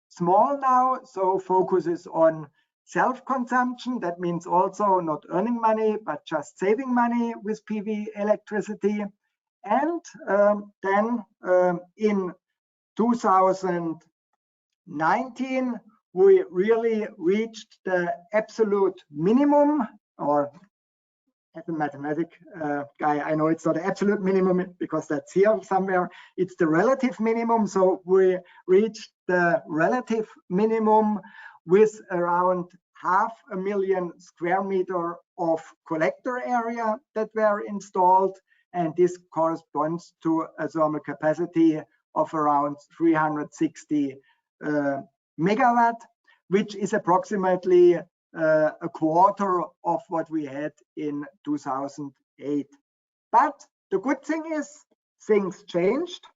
small now, so focus is on self-consumption. That means also not earning money, but just saving money with PV electricity. And then in 2019, we really reached the absolute minimum, or as a mathematic guy, I know it's not the absolute minimum because that's here somewhere. It's the relative minimum. So we reached the relative minimum with around 500,000 square meter of collector area that were installed. And this corresponds to a thermal capacity of around 360 megawatt, which is approximately a quarter of what we had in 2008. But the good thing is things changed.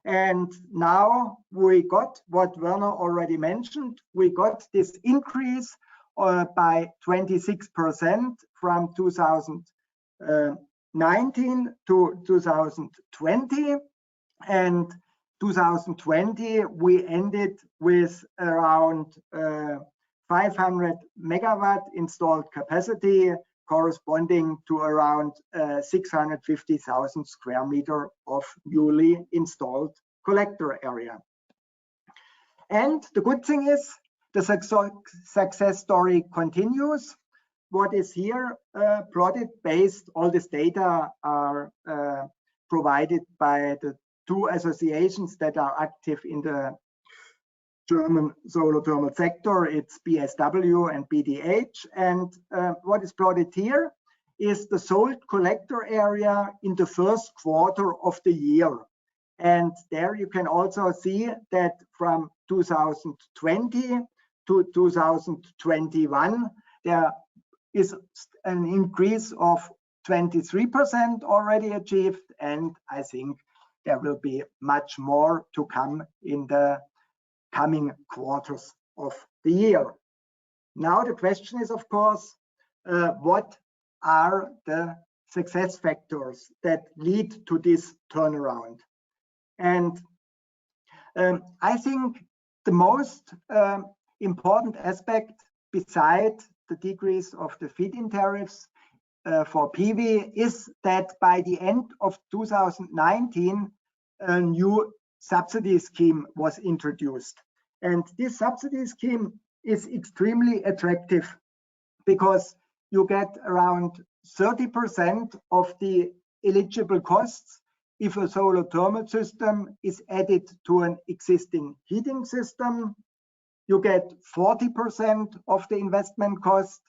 And now we got what Werner already mentioned. We got this increase by 26% from 2009 2019 to 2020, and 2020 we ended with around 500 megawatt installed capacity, corresponding to around 650,000 square meter of newly installed collector area. And the good thing is the success story continues. What is here plotted based, all this data are provided by the two associations that are active in the German solar thermal sector. It's BSW and BDH. And what is plotted here is the sold collector area in the first quarter of the year. And there you can also see that from 2020 to 2021, there is an increase of 23% already achieved. And I think there will be much more to come in the coming quarters of the year. Now the question is, of course, what are the success factors that lead to this turnaround? And I think the most important aspect, beside the decrease of the feed-in tariffs for PV, is that by the end of 2019, a new subsidy scheme was introduced. And this subsidy scheme is extremely attractive because you get around 30% of the eligible costs if a solar thermal system is added to an existing heating system. You get 40% of the investment cost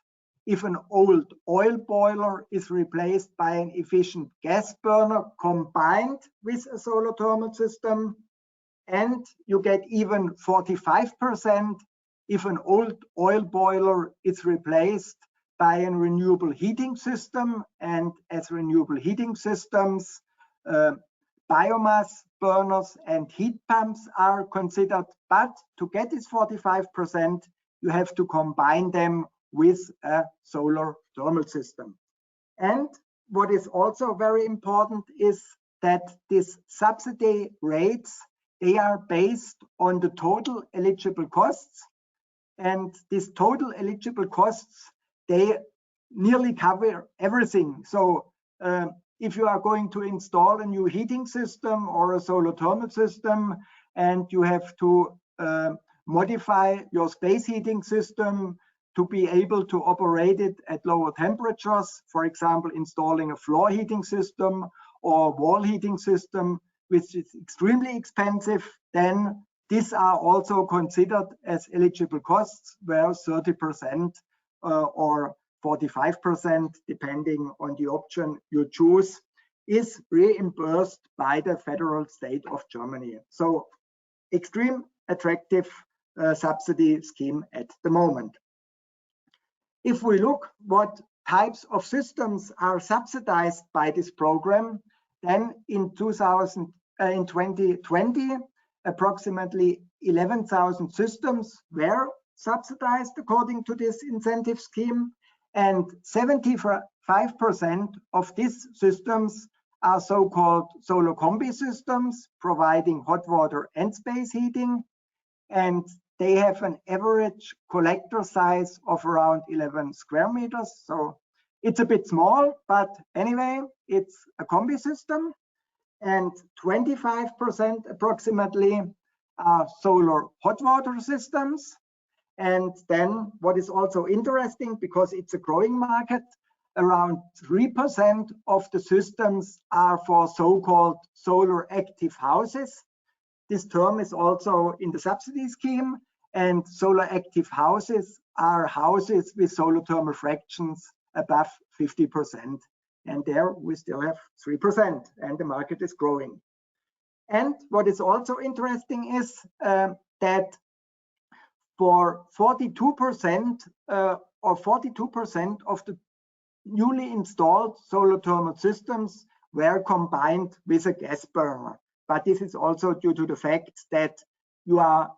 if an old oil boiler is replaced by an efficient gas burner combined with a solar thermal system. And you get even 45% if an old oil boiler is replaced by a renewable heating system. And as renewable heating systems, biomass burners and heat pumps are considered, but to get this 45%, you have to combine them with a solar thermal system. And what is also very important is that these subsidy rates, they are based on the total eligible costs, and these total eligible costs, they nearly cover everything. So if you are going to install a new heating system or a solar thermal system, and you have to modify your space heating system to be able to operate it at lower temperatures, for example, installing a floor heating system or wall heating system, which is extremely expensive, then these are also considered as eligible costs, where 30% or 45%, depending on the option you choose, is reimbursed by the federal state of Germany. So extreme attractive subsidy scheme at the moment. If we look what types of systems are subsidized by this program, then in 2020, approximately 11,000 systems were subsidized according to this incentive scheme, and 75% of these systems are so-called solar combi systems, providing hot water and space heating, and they have an average collector size of around 11 square meters. So it's a bit small, but anyway, it's a combi system. And 25% approximately are solar hot water systems. And then what is also interesting, because it's a growing market, around 3% of the systems are for so-called solar active houses. This term is also in the subsidy scheme, and solar active houses are houses with solar thermal fractions above 50%. And there we still have 3%, and the market is growing. And what is also interesting is that for 42% of the newly installed solar thermal systems were combined with a gas burner. But this is also due to the fact that you are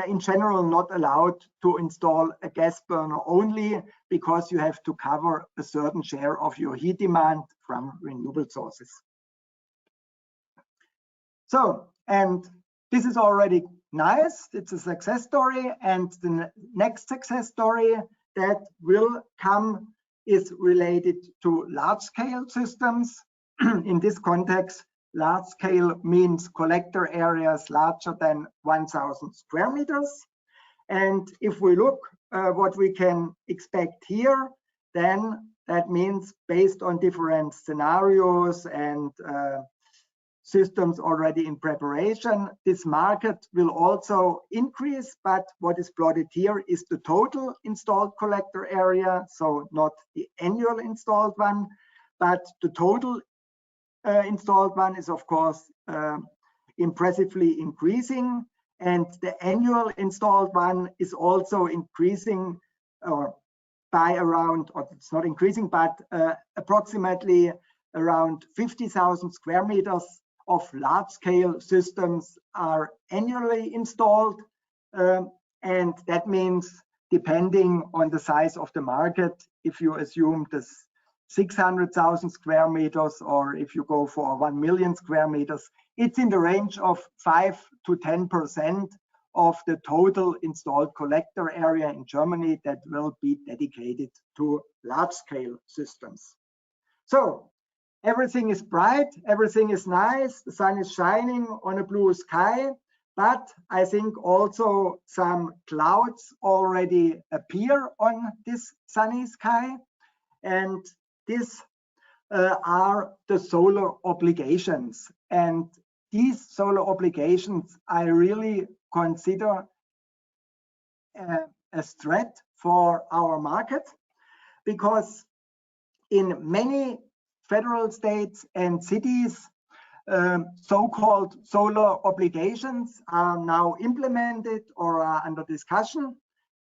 in general not allowed to install a gas burner only, because you have to cover a certain share of your heat demand from renewable sources. So, and this is already nice. It's a success story. And the next success story that will come is related to large-scale systems. In this context, large scale means collector areas larger than 1,000 square meters. And if we look what we can expect here, then that means, based on different scenarios and systems already in preparation, this market will also increase. But what is plotted here is the total installed collector area, so not the annual installed one, but the total installed one is, of course, impressively increasing, and the annual installed one is also increasing by around, or it's not increasing, but approximately around 50,000 square meters of large-scale systems are annually installed. And that means, depending on the size of the market, if you assume this 600,000 square meters, or if you go for 1 million square meters, it's in the range of 5 to 10% of the total installed collector area in Germany that will be dedicated to large-scale systems. So everything is bright, everything is nice, the sun is shining on a blue sky, but I think also some clouds already appear on this sunny sky. And these are the solar obligations. And these solar obligations I really consider a threat for our market, because in many federal states and cities, so-called solar obligations are now implemented or are under discussion.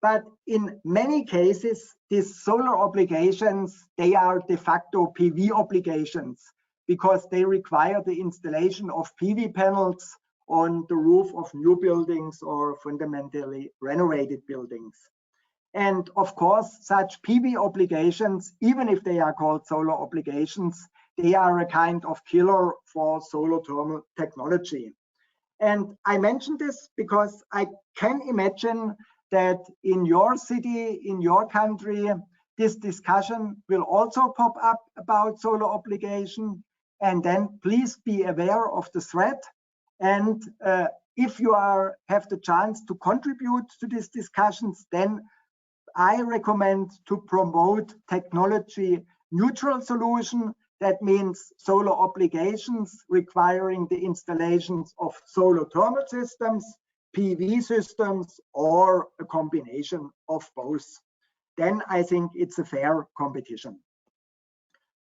But in many cases, these solar obligations, they are de facto PV obligations, because they require the installation of PV panels on the roof of new buildings or fundamentally renovated buildings. And of course, such PV obligations, even if they are called solar obligations, they are a kind of killer for solar thermal technology. And I mention this because I can imagine that in your city, in your country, this discussion will also pop up about solar obligation. And then please be aware of the threat. And if you have the chance to contribute to these discussions, then I recommend to promote technology neutral solution. That means solar obligations requiring the installations of solar thermal systems, PV systems, or a combination of both. Then I think it's a fair competition.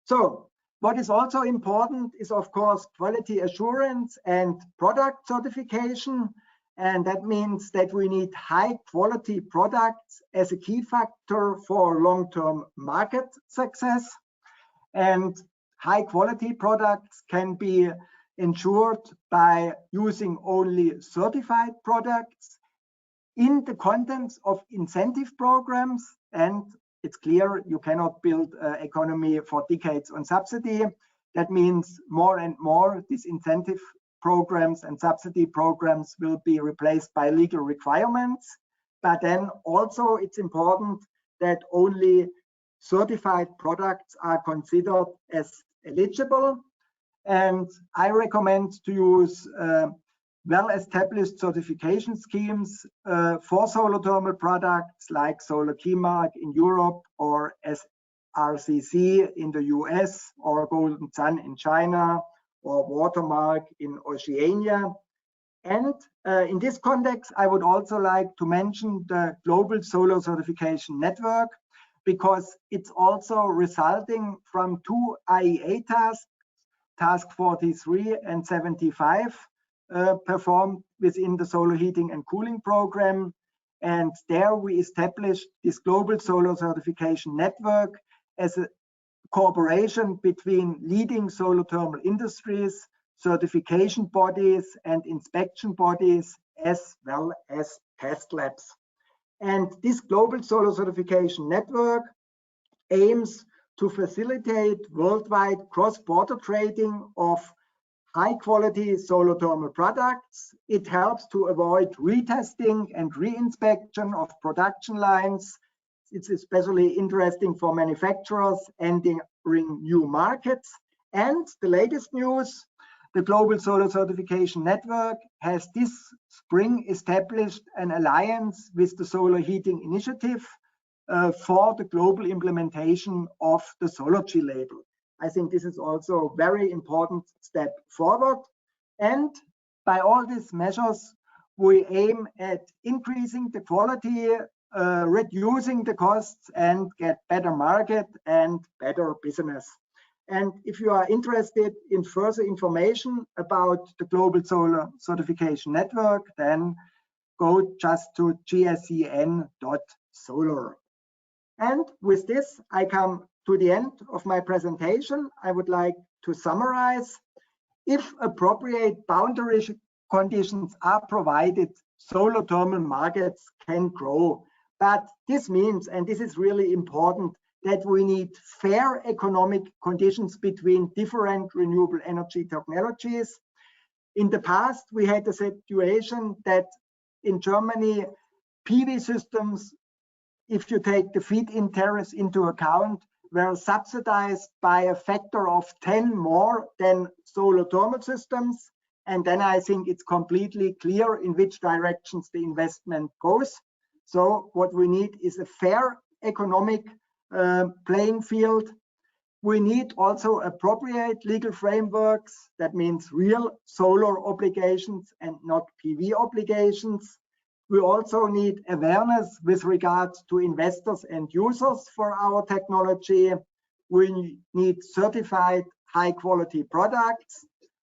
So what is also important is, of course, quality assurance and product certification. And that means that we need high quality products as a key factor for long-term market success. And high quality products can be ensured by using only certified products in the contents of incentive programs. And it's clear you cannot build an economy for decades on subsidy. That means more and more these incentive programs and subsidy programs will be replaced by legal requirements. But then also it's important that only certified products are considered as eligible. And I recommend to use well-established certification schemes for solar thermal products like Solar Key Mark in Europe, or SRCC in the US, or Golden Sun in China, or Watermark in Oceania. And in this context, I would also like to mention the Global Solar Certification Network, because it's also resulting from two IEA tasks, task 43 and 75, performed within the solar heating and cooling program. And there we established this Global Solar Certification Network as a cooperation between leading solar thermal industries, certification bodies, and inspection bodies, as well as test labs. And this global solar certification network aims to facilitate worldwide cross-border trading of high-quality solar thermal products. It helps to avoid retesting and re-inspection of production lines. It's especially interesting for manufacturers entering new markets. And the latest news, the Global Solar Certification Network has this spring established an alliance with the Solar Heating Initiative for the global implementation of the SolarG label. I think this is also a very important step forward. And by all these measures, we aim at increasing the quality, reducing the costs, and get better market and better business. And if you are interested in further information about the Global Solar Certification Network, then go just to gscn.solar. And with this, I come to the end of my presentation. I would like to summarize. If appropriate boundary conditions are provided, solar thermal markets can grow. But this means, and this is really important, that we need fair economic conditions between different renewable energy technologies. In the past, we had a situation that in Germany, PV systems, if you take the feed-in tariffs into account, were subsidized by a factor of 10 more than solar thermal systems. And then I think it's completely clear in which directions the investment goes. So what we need is a fair economic playing field. We need also appropriate legal frameworks. That means real solar obligations and not PV obligations. We also need awareness with regards to investors and users for our technology. We need certified high quality products.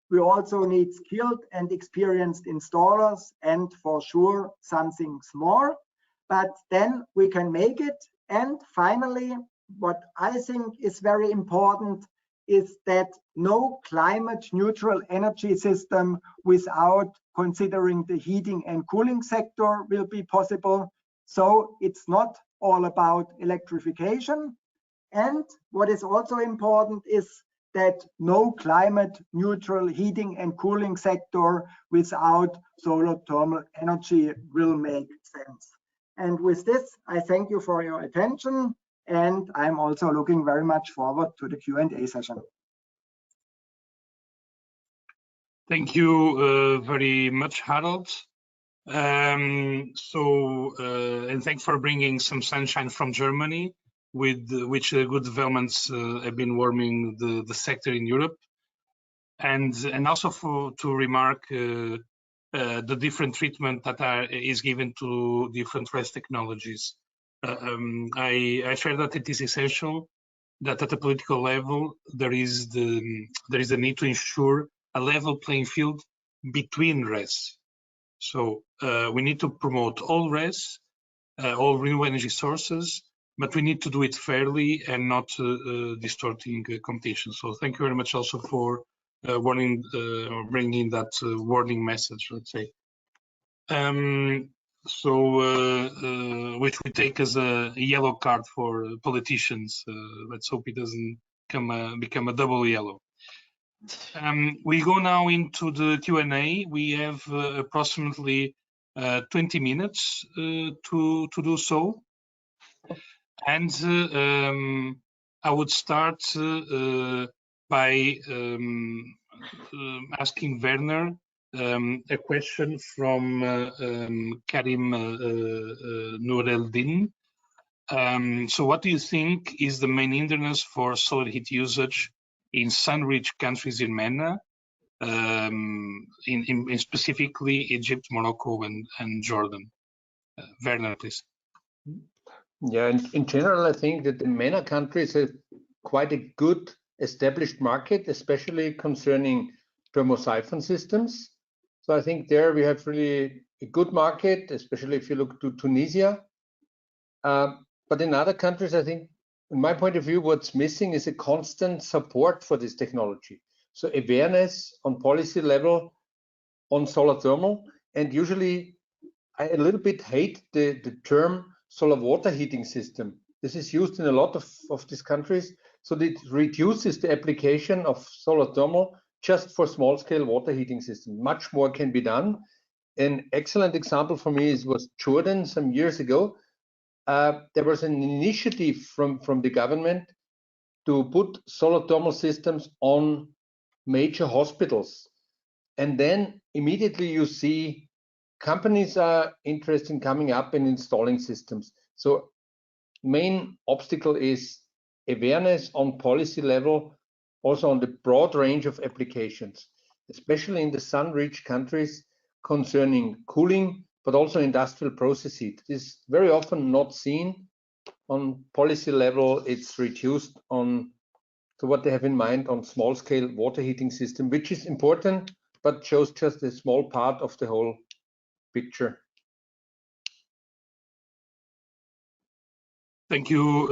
We also need skilled and experienced installers and for sure something more, but then we can make it. And finally, what I think is very important is that no climate neutral energy system without considering the heating and cooling sector will be possible. So it's not all about electrification. And what is also important is that no climate neutral heating and cooling sector without solar thermal energy will make sense. And with this, I thank you for your attention. And I'm also looking very much forward to the Q&A session. Thank you very much, Harold. And thanks for bringing some sunshine from Germany, with which good developments have been warming the sector in Europe, and also to remark the different treatment that is given to different RES technologies. I share that it is essential that at a political level there is the need to ensure a level playing field between RES. So we need to promote all RES, all renewable energy sources, but we need to do it fairly and not distorting competition. So thank you very much also for bringing that warning message, let's say. Which we take as a yellow card for politicians. Let's hope it doesn't become a double yellow. We go now into the Q&A. We have approximately 20 minutes to do so. And I would start by asking Werner a question from Karim Noureldin. So what do you think is the main hindrance for solar heat usage in sun-rich countries in MENA, in specifically Egypt, Morocco, and Jordan? Werner, please. Yeah, in general, I think that the MENA countries have quite a good established market, especially concerning thermosiphon systems. So I think there we have really a good market, especially if you look to Tunisia. But in other countries, I think, in my point of view, what's missing is a constant support for this technology. So awareness on policy level on solar thermal, and usually I a little bit hate the term solar water heating system. This is used in a lot of these countries, so it reduces the application of solar thermal just for small-scale water heating system. Much more can be done. An excellent example for me was Jordan some years ago. There was an initiative from the government to put solar thermal systems on major hospitals. And then immediately you see companies are interested in coming up and installing systems. So main obstacle is awareness on policy level, also on the broad range of applications, especially in the sun-rich countries concerning cooling, but also industrial process heat. This is very often not seen on policy level. It's reduced on to what they have in mind on small-scale water heating system, which is important, but shows just a small part of the whole picture. Thank you,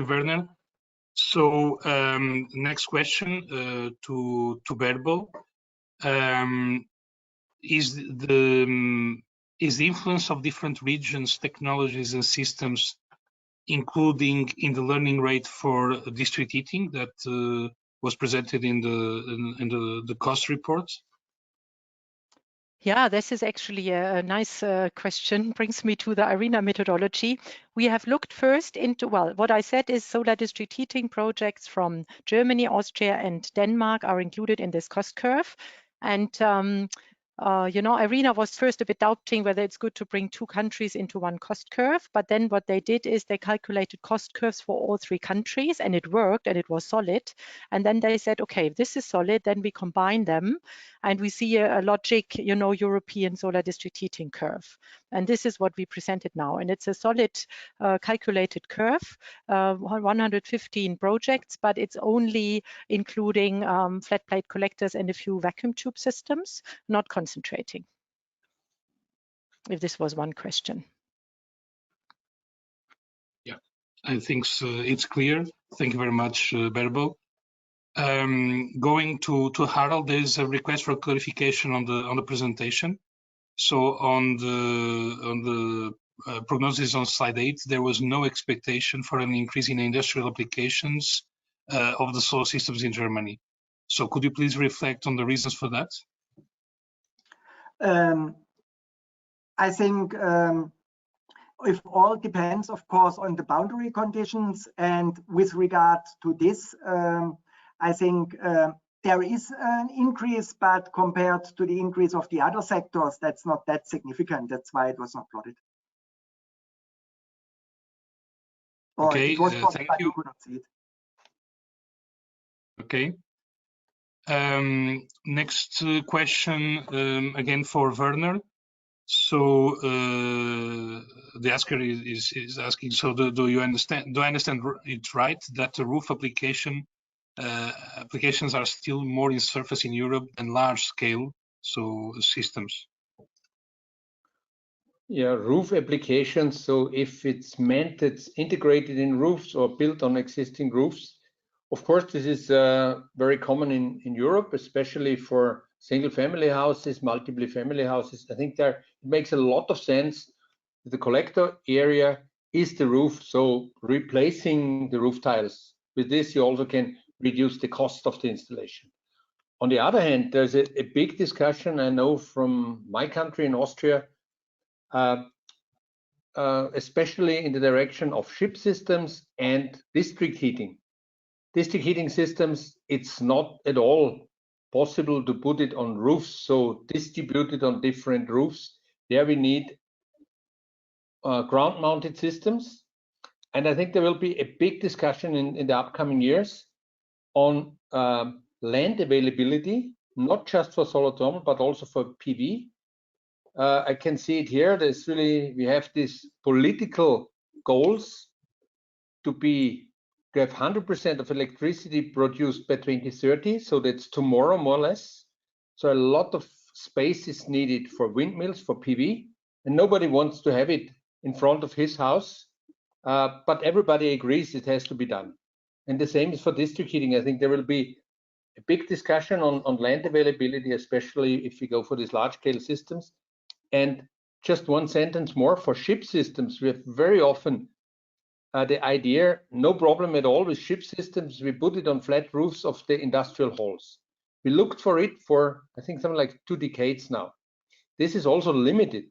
Werner. So next question to Berbo. Is the influence of different regions, technologies, and systems, including in the learning rate for district heating that was presented in the cost report? Yeah, this is actually a nice question. Brings me to the ARENA methodology. We have looked first into, well, what I said is solar district heating projects from Germany, Austria, and Denmark are included in this cost curve. And you know, ARENA was first a bit doubting whether it's good to bring two countries into one cost curve. But then what they did is they calculated cost curves for all three countries, and it worked and it was solid. And then they said, okay, if this is solid, then we combine them and we see a logic, you know, European solar district heating curve. And this is what we presented now. And it's a solid calculated curve, 115 projects, but it's only including flat plate collectors and a few vacuum tube systems, not concentrating. If this was one question. Yeah, I think so. It's clear. Thank you very much, Berbo. Going to Harald, there's a request for clarification on the presentation. So on the prognosis on slide 8, there was no expectation for an increase in industrial applications of the solar systems in Germany. So could you please reflect on the reasons for that? I think it all depends, of course, on the boundary conditions. And with regard to this, I think there is an increase, but compared to the increase of the other sectors, that's not that significant. That's why it was not plotted. Okay, it was plotted, thank but you. Could not see it. Okay. Next question, again for Werner. So the asker is asking, so do I understand it right that the roof applications are still more in surface in Europe than large scale systems? Yeah, roof applications. So if it's meant it's integrated in roofs or built on existing roofs, of course, this is very common in Europe, especially for single-family houses, multiple family houses. I think it makes a lot of sense. The collector area is the roof, so replacing the roof tiles. With this, you also can reduce the cost of the installation. On the other hand, there's a big discussion, I know from my country in Austria, especially in the direction of ship systems and district heating. District heating systems, it's not at all possible to put it on roofs, so distributed on different roofs. There we need ground-mounted systems. And I think there will be a big discussion in the upcoming years on land availability, not just for solar thermal, but also for PV. I can see it here. We have these political goals to have 100% of electricity produced by 2030. So that's tomorrow, more or less. So a lot of space is needed for windmills, for PV, and nobody wants to have it in front of his house. But everybody agrees it has to be done. And the same is for district heating. I think there will be a big discussion on land availability, especially if we go for these large-scale systems. And just one sentence more. For ship systems, we have very often the idea, no problem at all with ship systems. We put it on flat roofs of the industrial halls. We looked for it for, I think, something like 2 decades now. This is also limited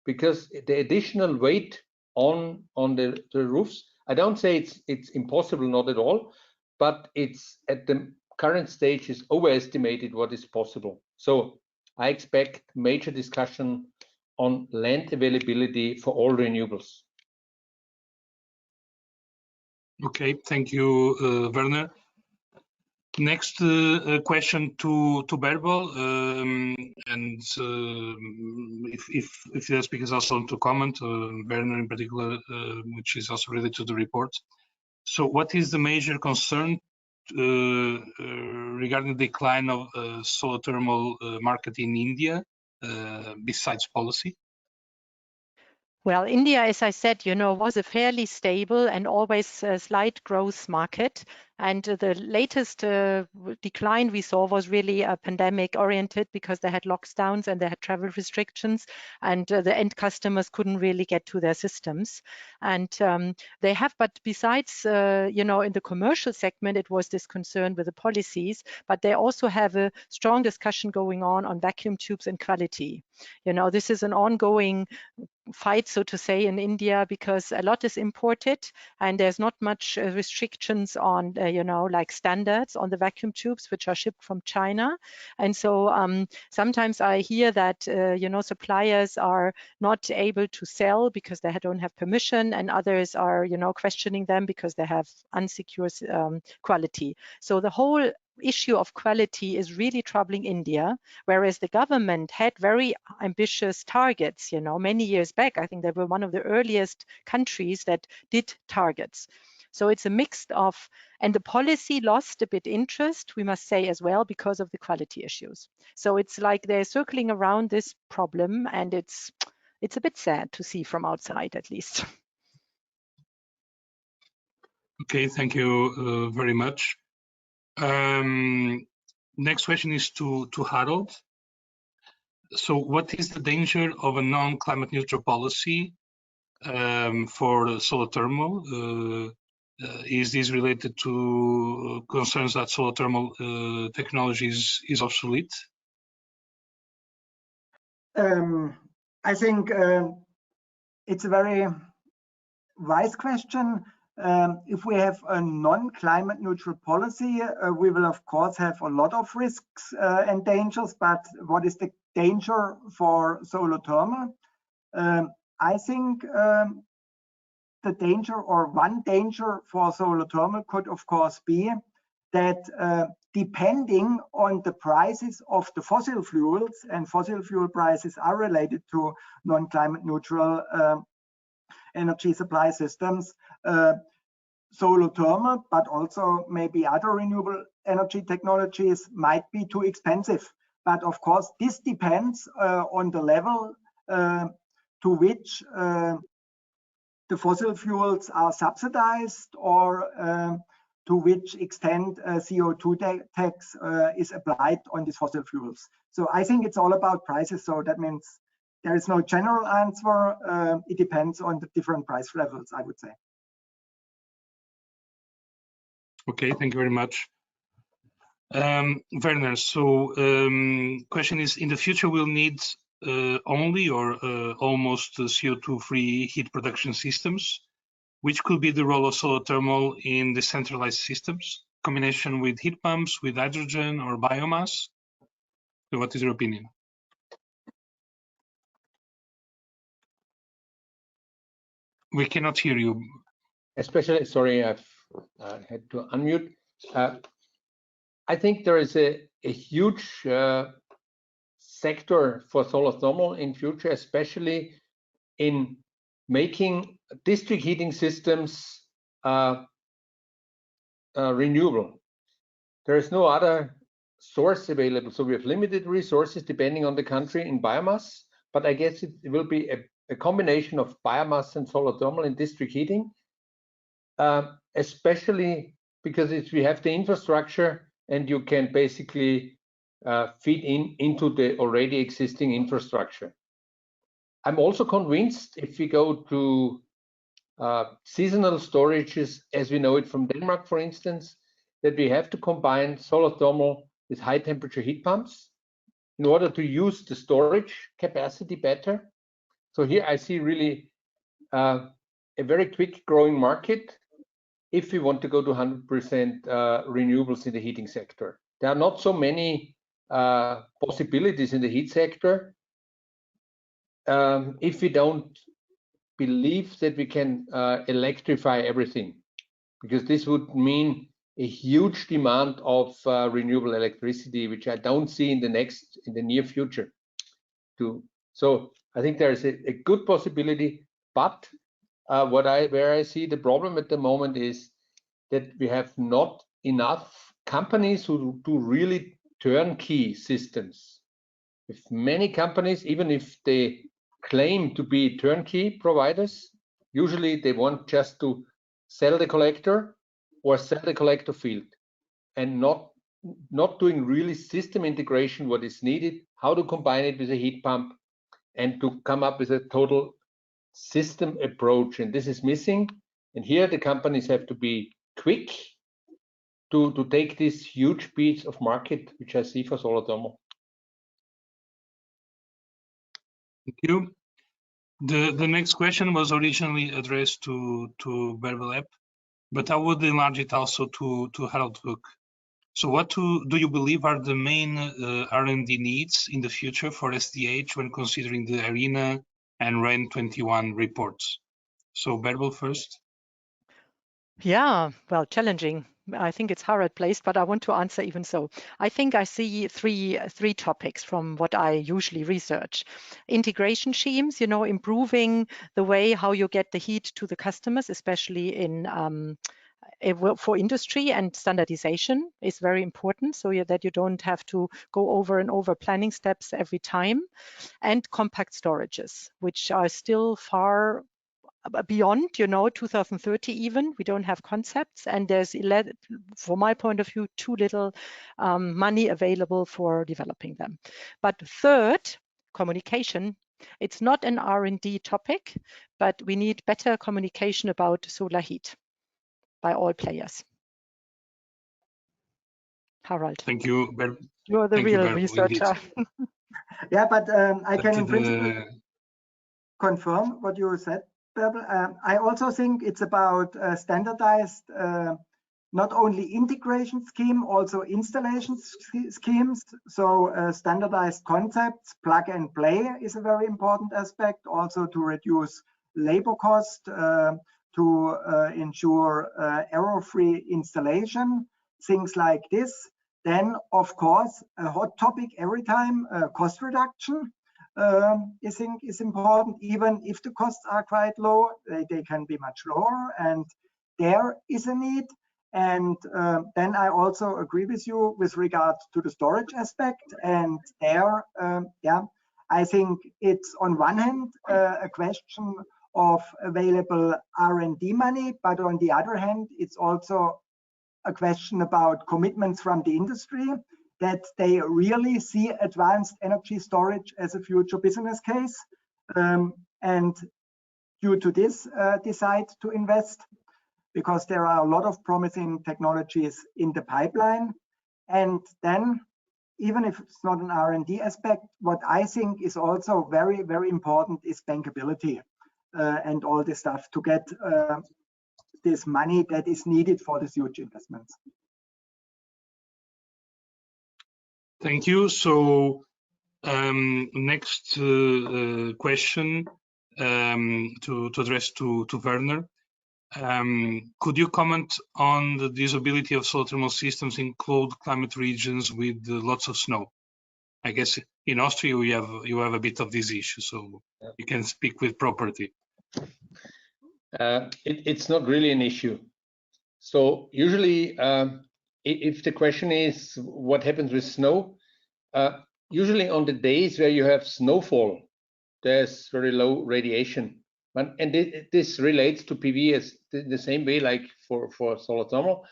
because the additional weight on the roofs, I don't say it's impossible, not at all, but it's at the current stage is overestimated what is possible. So I expect major discussion on land availability for all renewables. Okay, thank you, Werner. Next question to Pedro, and if the speakers also want to comment, Werner in particular, which is also related to the report. So, what is the major concern regarding the decline of solar thermal market in India, besides policy? Well, India, as I said, was a fairly stable and always a slight growth market. And the latest decline we saw was really pandemic oriented because they had lockdowns and they had travel restrictions, and the end customers couldn't really get to their systems. And they have, but besides, in the commercial segment, it was this concern with the policies, but they also have a strong discussion going on vacuum tubes and quality. This is an ongoing fight, so to say, in India, because a lot is imported and there's not much restrictions on, like standards on the vacuum tubes, which are shipped from China. And so sometimes I hear that, suppliers are not able to sell because they don't have permission, and others are, questioning them because they have unsecure quality. So the whole issue of quality is really troubling India, whereas the government had very ambitious targets, many years back. I think they were one of the earliest countries that did targets. So it's a mix of, and the policy lost a bit interest, we must say as well, because of the quality issues. So it's like they're circling around this problem, and it's a bit sad to see from outside, at least. Okay, thank you very much. Next question is to Harold. So what is the danger of a non-climate neutral policy for solar thermal? Is this related to concerns that solar thermal technology is obsolete? I think it's a very wise question. If we have a non-climate neutral policy, we will of course have a lot of risks and dangers, but what is the danger for solar thermal? I think the danger, or one danger for solar thermal, could of course be that depending on the prices of the fossil fuels, and fossil fuel prices are related to non-climate neutral energy supply systems, solar thermal, but also maybe other renewable energy technologies might be too expensive. But of course, this depends on the level to which the fossil fuels are subsidized, or to which extent CO2 tax is applied on these fossil fuels. So I think it's all about prices. So that means there is no general answer. It depends on the different price levels, I would say. Okay, thank you very much. Werner, so question is, in the future we'll need only or almost CO2-free heat production systems. Which could be the role of solar thermal in decentralized systems? Combination with heat pumps, with hydrogen or biomass? So what is your opinion? We cannot hear you. Especially, sorry, I've had to unmute. I think there is a huge sector for solar thermal in future, especially in making district heating systems renewable. There is no other source available, so we have limited resources depending on the country in biomass, but I guess it will be a combination of biomass and solar thermal in district heating, especially because we have the infrastructure and you can basically feed into the already existing infrastructure. I'm also convinced if we go to seasonal storages, as we know it from Denmark, for instance, that we have to combine solar thermal with high temperature heat pumps in order to use the storage capacity better. So here I see really a very quick growing market if we want to go to 100% renewables in the heating sector. There are not so many possibilities in the heat sector if we don't believe that we can electrify everything, because this would mean a huge demand of renewable electricity, which I don't see in the near future. So I think there is a good possibility, but where I see the problem at the moment is that we have not enough companies who do really turnkey systems. If many companies, even if they claim to be turnkey providers, usually they want just to sell the collector or sell the collector field, and not doing really system integration, what is needed, how to combine it with a heat pump, and to come up with a total system approach. And this is missing. And here the companies have to be quick to take this huge piece of market, which I see for solar thermal. Thank you. The next question was originally addressed to Berbel, but I would enlarge it also to Harold Hook. So what do you believe are the main R&D needs in the future for SDH when considering the ARENA and REN 21 reports? So Berbel first. Yeah, well, challenging. I think it's Harald placed, but I want to answer even so. I think I see three topics from what I usually research. Integration schemes, you know, improving the way how you get the heat to the customers, especially in for industry, and standardization is very important, so that you don't have to go over and over planning steps every time. And compact storages, which are still far beyond, you know, 2030 even. We don't have concepts, and there's, from my point of view, too little money available for developing them. But third, communication. It's not an R&D topic, but we need better communication about solar heat by all players. Harold. Thank you. You're the real researcher. Yeah, but I can in principle confirm what you said, Berbel. I also think it's about standardized, not only integration scheme, also installation schemes. So standardized concepts, plug and play is a very important aspect, also to reduce labor cost, to ensure error-free installation, things like this. Then, of course, a hot topic every time, cost reduction. I think is important. Even if the costs are quite low, they can be much lower, and there is a need. And then I also agree with you with regard to the storage aspect. And there, yeah, I think it's on one hand a question of available R&D money, but on the other hand, it's also a question about commitments from the industry, that they really see advanced energy storage as a future business case, and due to this decide to invest, because there are a lot of promising technologies in the pipeline. And then, even if it's not an R&D aspect, what I think is also very, very important is bankability and all this stuff to get this money that is needed for these huge investments. Thank you. So next question to address to Werner. Could you comment on the usability of solar thermal systems in cold climate regions with lots of snow? I guess in Austria you have a bit of this issue, so you can speak with property. It's not really an issue. So usually, if the question is what happens with snow, usually on the days where you have snowfall, there's very low radiation. And this relates to PV as the same way like for solar thermal.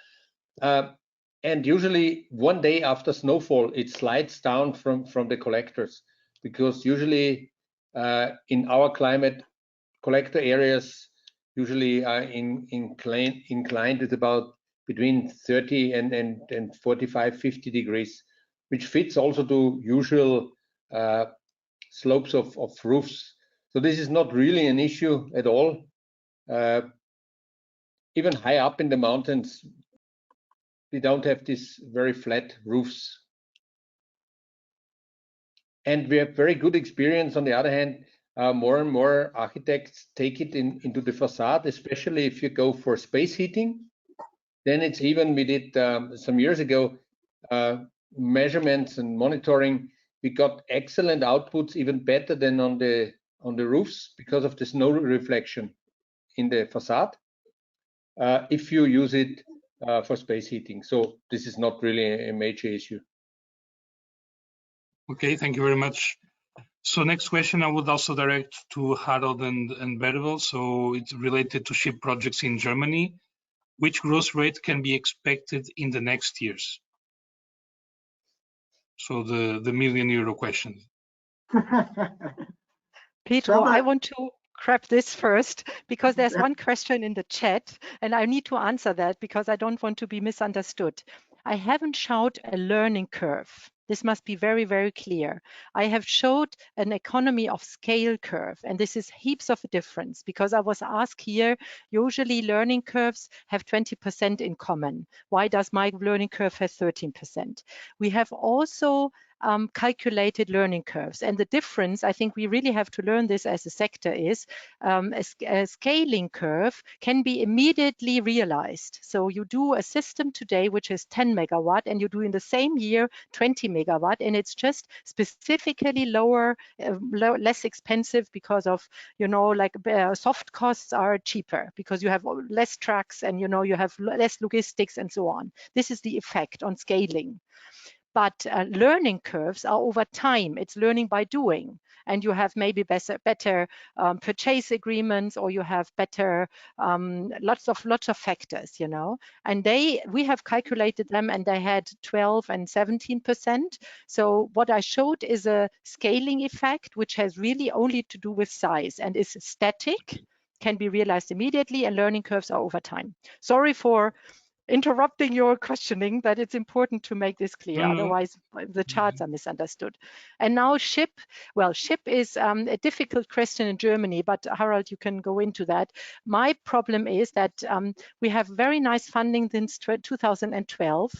And usually one day after snowfall, it slides down from the collectors, because usually in our climate, collector areas usually are inclined with about between 30 and 45, 50 degrees, which fits also to usual slopes of roofs. So this is not really an issue at all. Even high up in the mountains, we don't have these very flat roofs. And we have very good experience. On the other hand, more and more architects take it into the facade, especially if you go for space heating. Then it's even, we did some years ago, measurements and monitoring. We got excellent outputs, even better than on the roofs, because of the snow reflection in the facade, if you use it for space heating. So this is not really a major issue. Okay, thank you very much. So next question I would also direct to Harold and Pedro. So it's related to ship projects in Germany. Which growth rate can be expected in the next years? So the €1 million question. Pedro, I want to grab this first because there's one question in the chat and I need to answer that because I don't want to be misunderstood. I haven't showed a learning curve. This must be very, very clear. I have showed an economy of scale curve, and this is heaps of a difference because I was asked here, usually learning curves have 20% in common. Why does my learning curve have 13%? We have also calculated learning curves. And the difference, I think we really have to learn this as a sector, is a scaling curve can be immediately realized. So you do a system today, which is 10 megawatt, and you do in the same year 20 megawatt, and it's just specifically lower, less expensive because of, you know, like soft costs are cheaper because you have less trucks and, you know, you have less logistics and so on. This is the effect on scaling. But learning curves are over time. It's learning by doing. And you have maybe better purchase agreements, or you have better lots of factors, you know. And we have calculated them, and they had 12 and 17%. So what I showed is a scaling effect, which has really only to do with size and is static, can be realized immediately, and learning curves are over time. Sorry for interrupting your questioning, but it's important to make this clear. Otherwise, the charts are misunderstood. And now ship. Well, ship is a difficult question in Germany, but Harald, you can go into that. My problem is that we have very nice funding since 2012,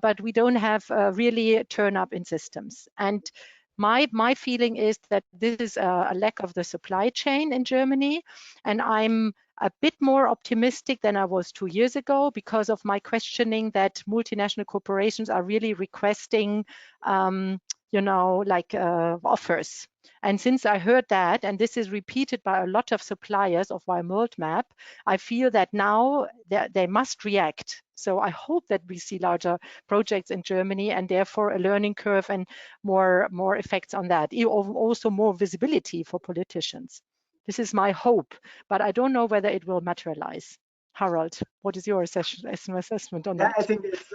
but we don't have really turn up in systems. And my feeling is that this is a lack of the supply chain in Germany, and I'm a bit more optimistic than I was 2 years ago because of my questioning that multinational corporations are really requesting, you know, like offers. And since I heard that, and this is repeated by a lot of suppliers of our world map, I feel that now they must react. So I hope that we see larger projects in Germany and therefore a learning curve and more effects on that, also more visibility for politicians. This is my hope, but I don't know whether it will materialize. Harald, what is your assessment on that? I think it's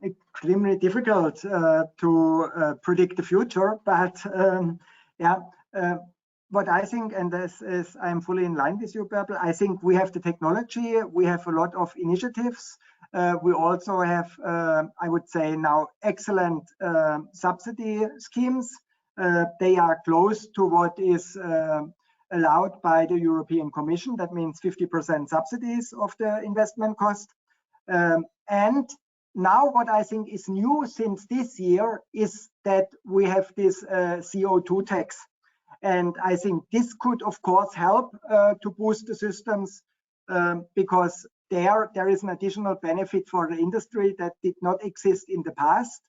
extremely difficult to predict the future, but what I think, and this is, I'm fully in line with you, Pedro, I think we have the technology, we have a lot of initiatives. We also have, I would say now, excellent subsidy schemes. They are close to what is allowed by the European Commission. That means 50% subsidies of the investment cost. And now what I think is new since this year is that we have this CO2 tax. And I think this could, of course, help to boost the systems because there is an additional benefit for the industry that did not exist in the past.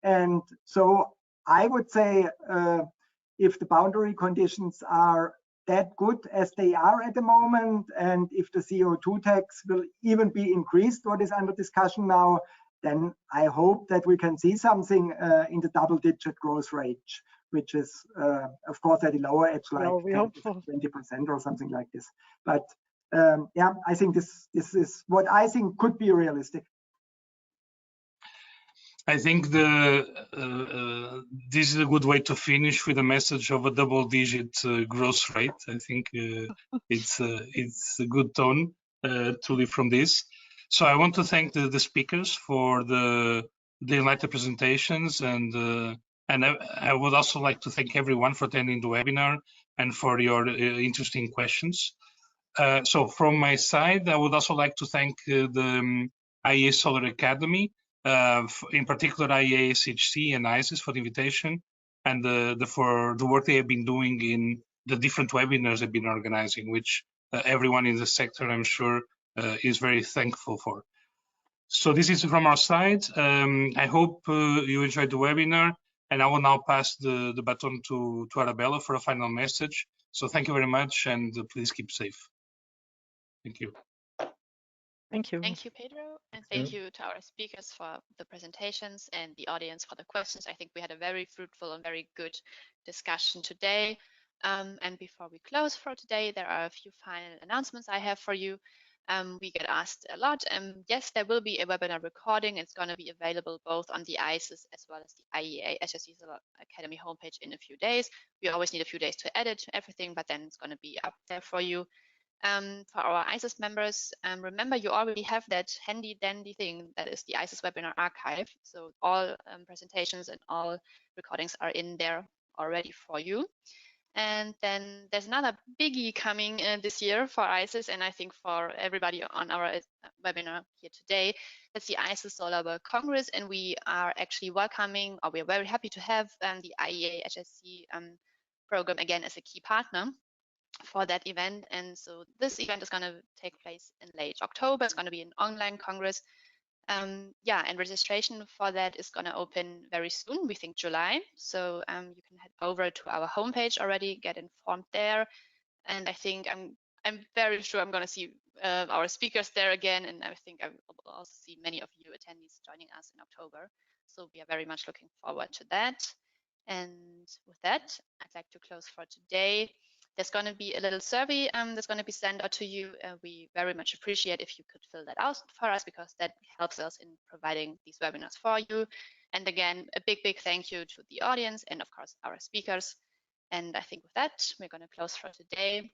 And so I would say if the boundary conditions are that good as they are at the moment, and if the CO2 tax will even be increased, what is under discussion now, then I hope that we can see something in the double-digit growth rate, which is, of course, at a lower edge, like 20% or something like this. But yeah, I think this is what I think could be realistic. I think this is a good way to finish with a message of a double-digit growth rate. I think it's a good tone to leave from this. So I want to thank the speakers for the enlightened presentations, and I would also like to thank everyone for attending the webinar and for your interesting questions. So from my side, I would also like to thank the IEA Solar Academy, in particular IEA SHC and ISIS for the invitation, and for the work they have been doing in the different webinars they've been organizing, which everyone in the sector, I'm sure, is very thankful for. So this is from our side. I hope you enjoyed the webinar, and I will now pass the baton to Arabella for a final message. So thank you very much, and please keep safe. Thank you. Thank you. Thank you, Pedro, and thank you to our speakers for the presentations and the audience for the questions. I think we had a very fruitful and very good discussion today. And before we close for today, there are a few final announcements I have for you. We get asked a lot. Yes, there will be a webinar recording. It's going to be available both on the ISIS as well as the IEA SHC Solar Academy homepage in a few days. We always need a few days to edit everything, but then it's going to be up there for you. For our ISIS members, remember you already have that handy dandy thing that is the ISIS webinar archive. So all presentations and all recordings are in there already for you. And then there's another biggie coming this year for ISIS, and I think for everybody on our webinar here today. That's the ISIS Solar World Congress, and we are actually welcoming, or we are very happy to have the IEA SHC program again as a key partner for that event. And so this event is going to take place in late October. It's going to be an online congress. Yeah, and registration for that is going to open very soon, we think July. So you can head over to our homepage already, get informed there. And I think I'm very sure I'm going to see our speakers there again. And I think I will also see many of you attendees joining us in October. So we are very much looking forward to that. And with that, I'd like to close for today. There's going to be a little survey that's going to be sent out to you. We very much appreciate if you could fill that out for us, because that helps us in providing these webinars for you. And again, a big, big thank you to the audience and of course our speakers. And I think with that, we're going to close for today.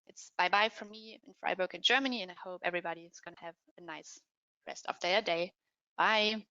It's bye-bye from me in Freiburg in Germany, and I hope everybody is going to have a nice rest of their day. Bye.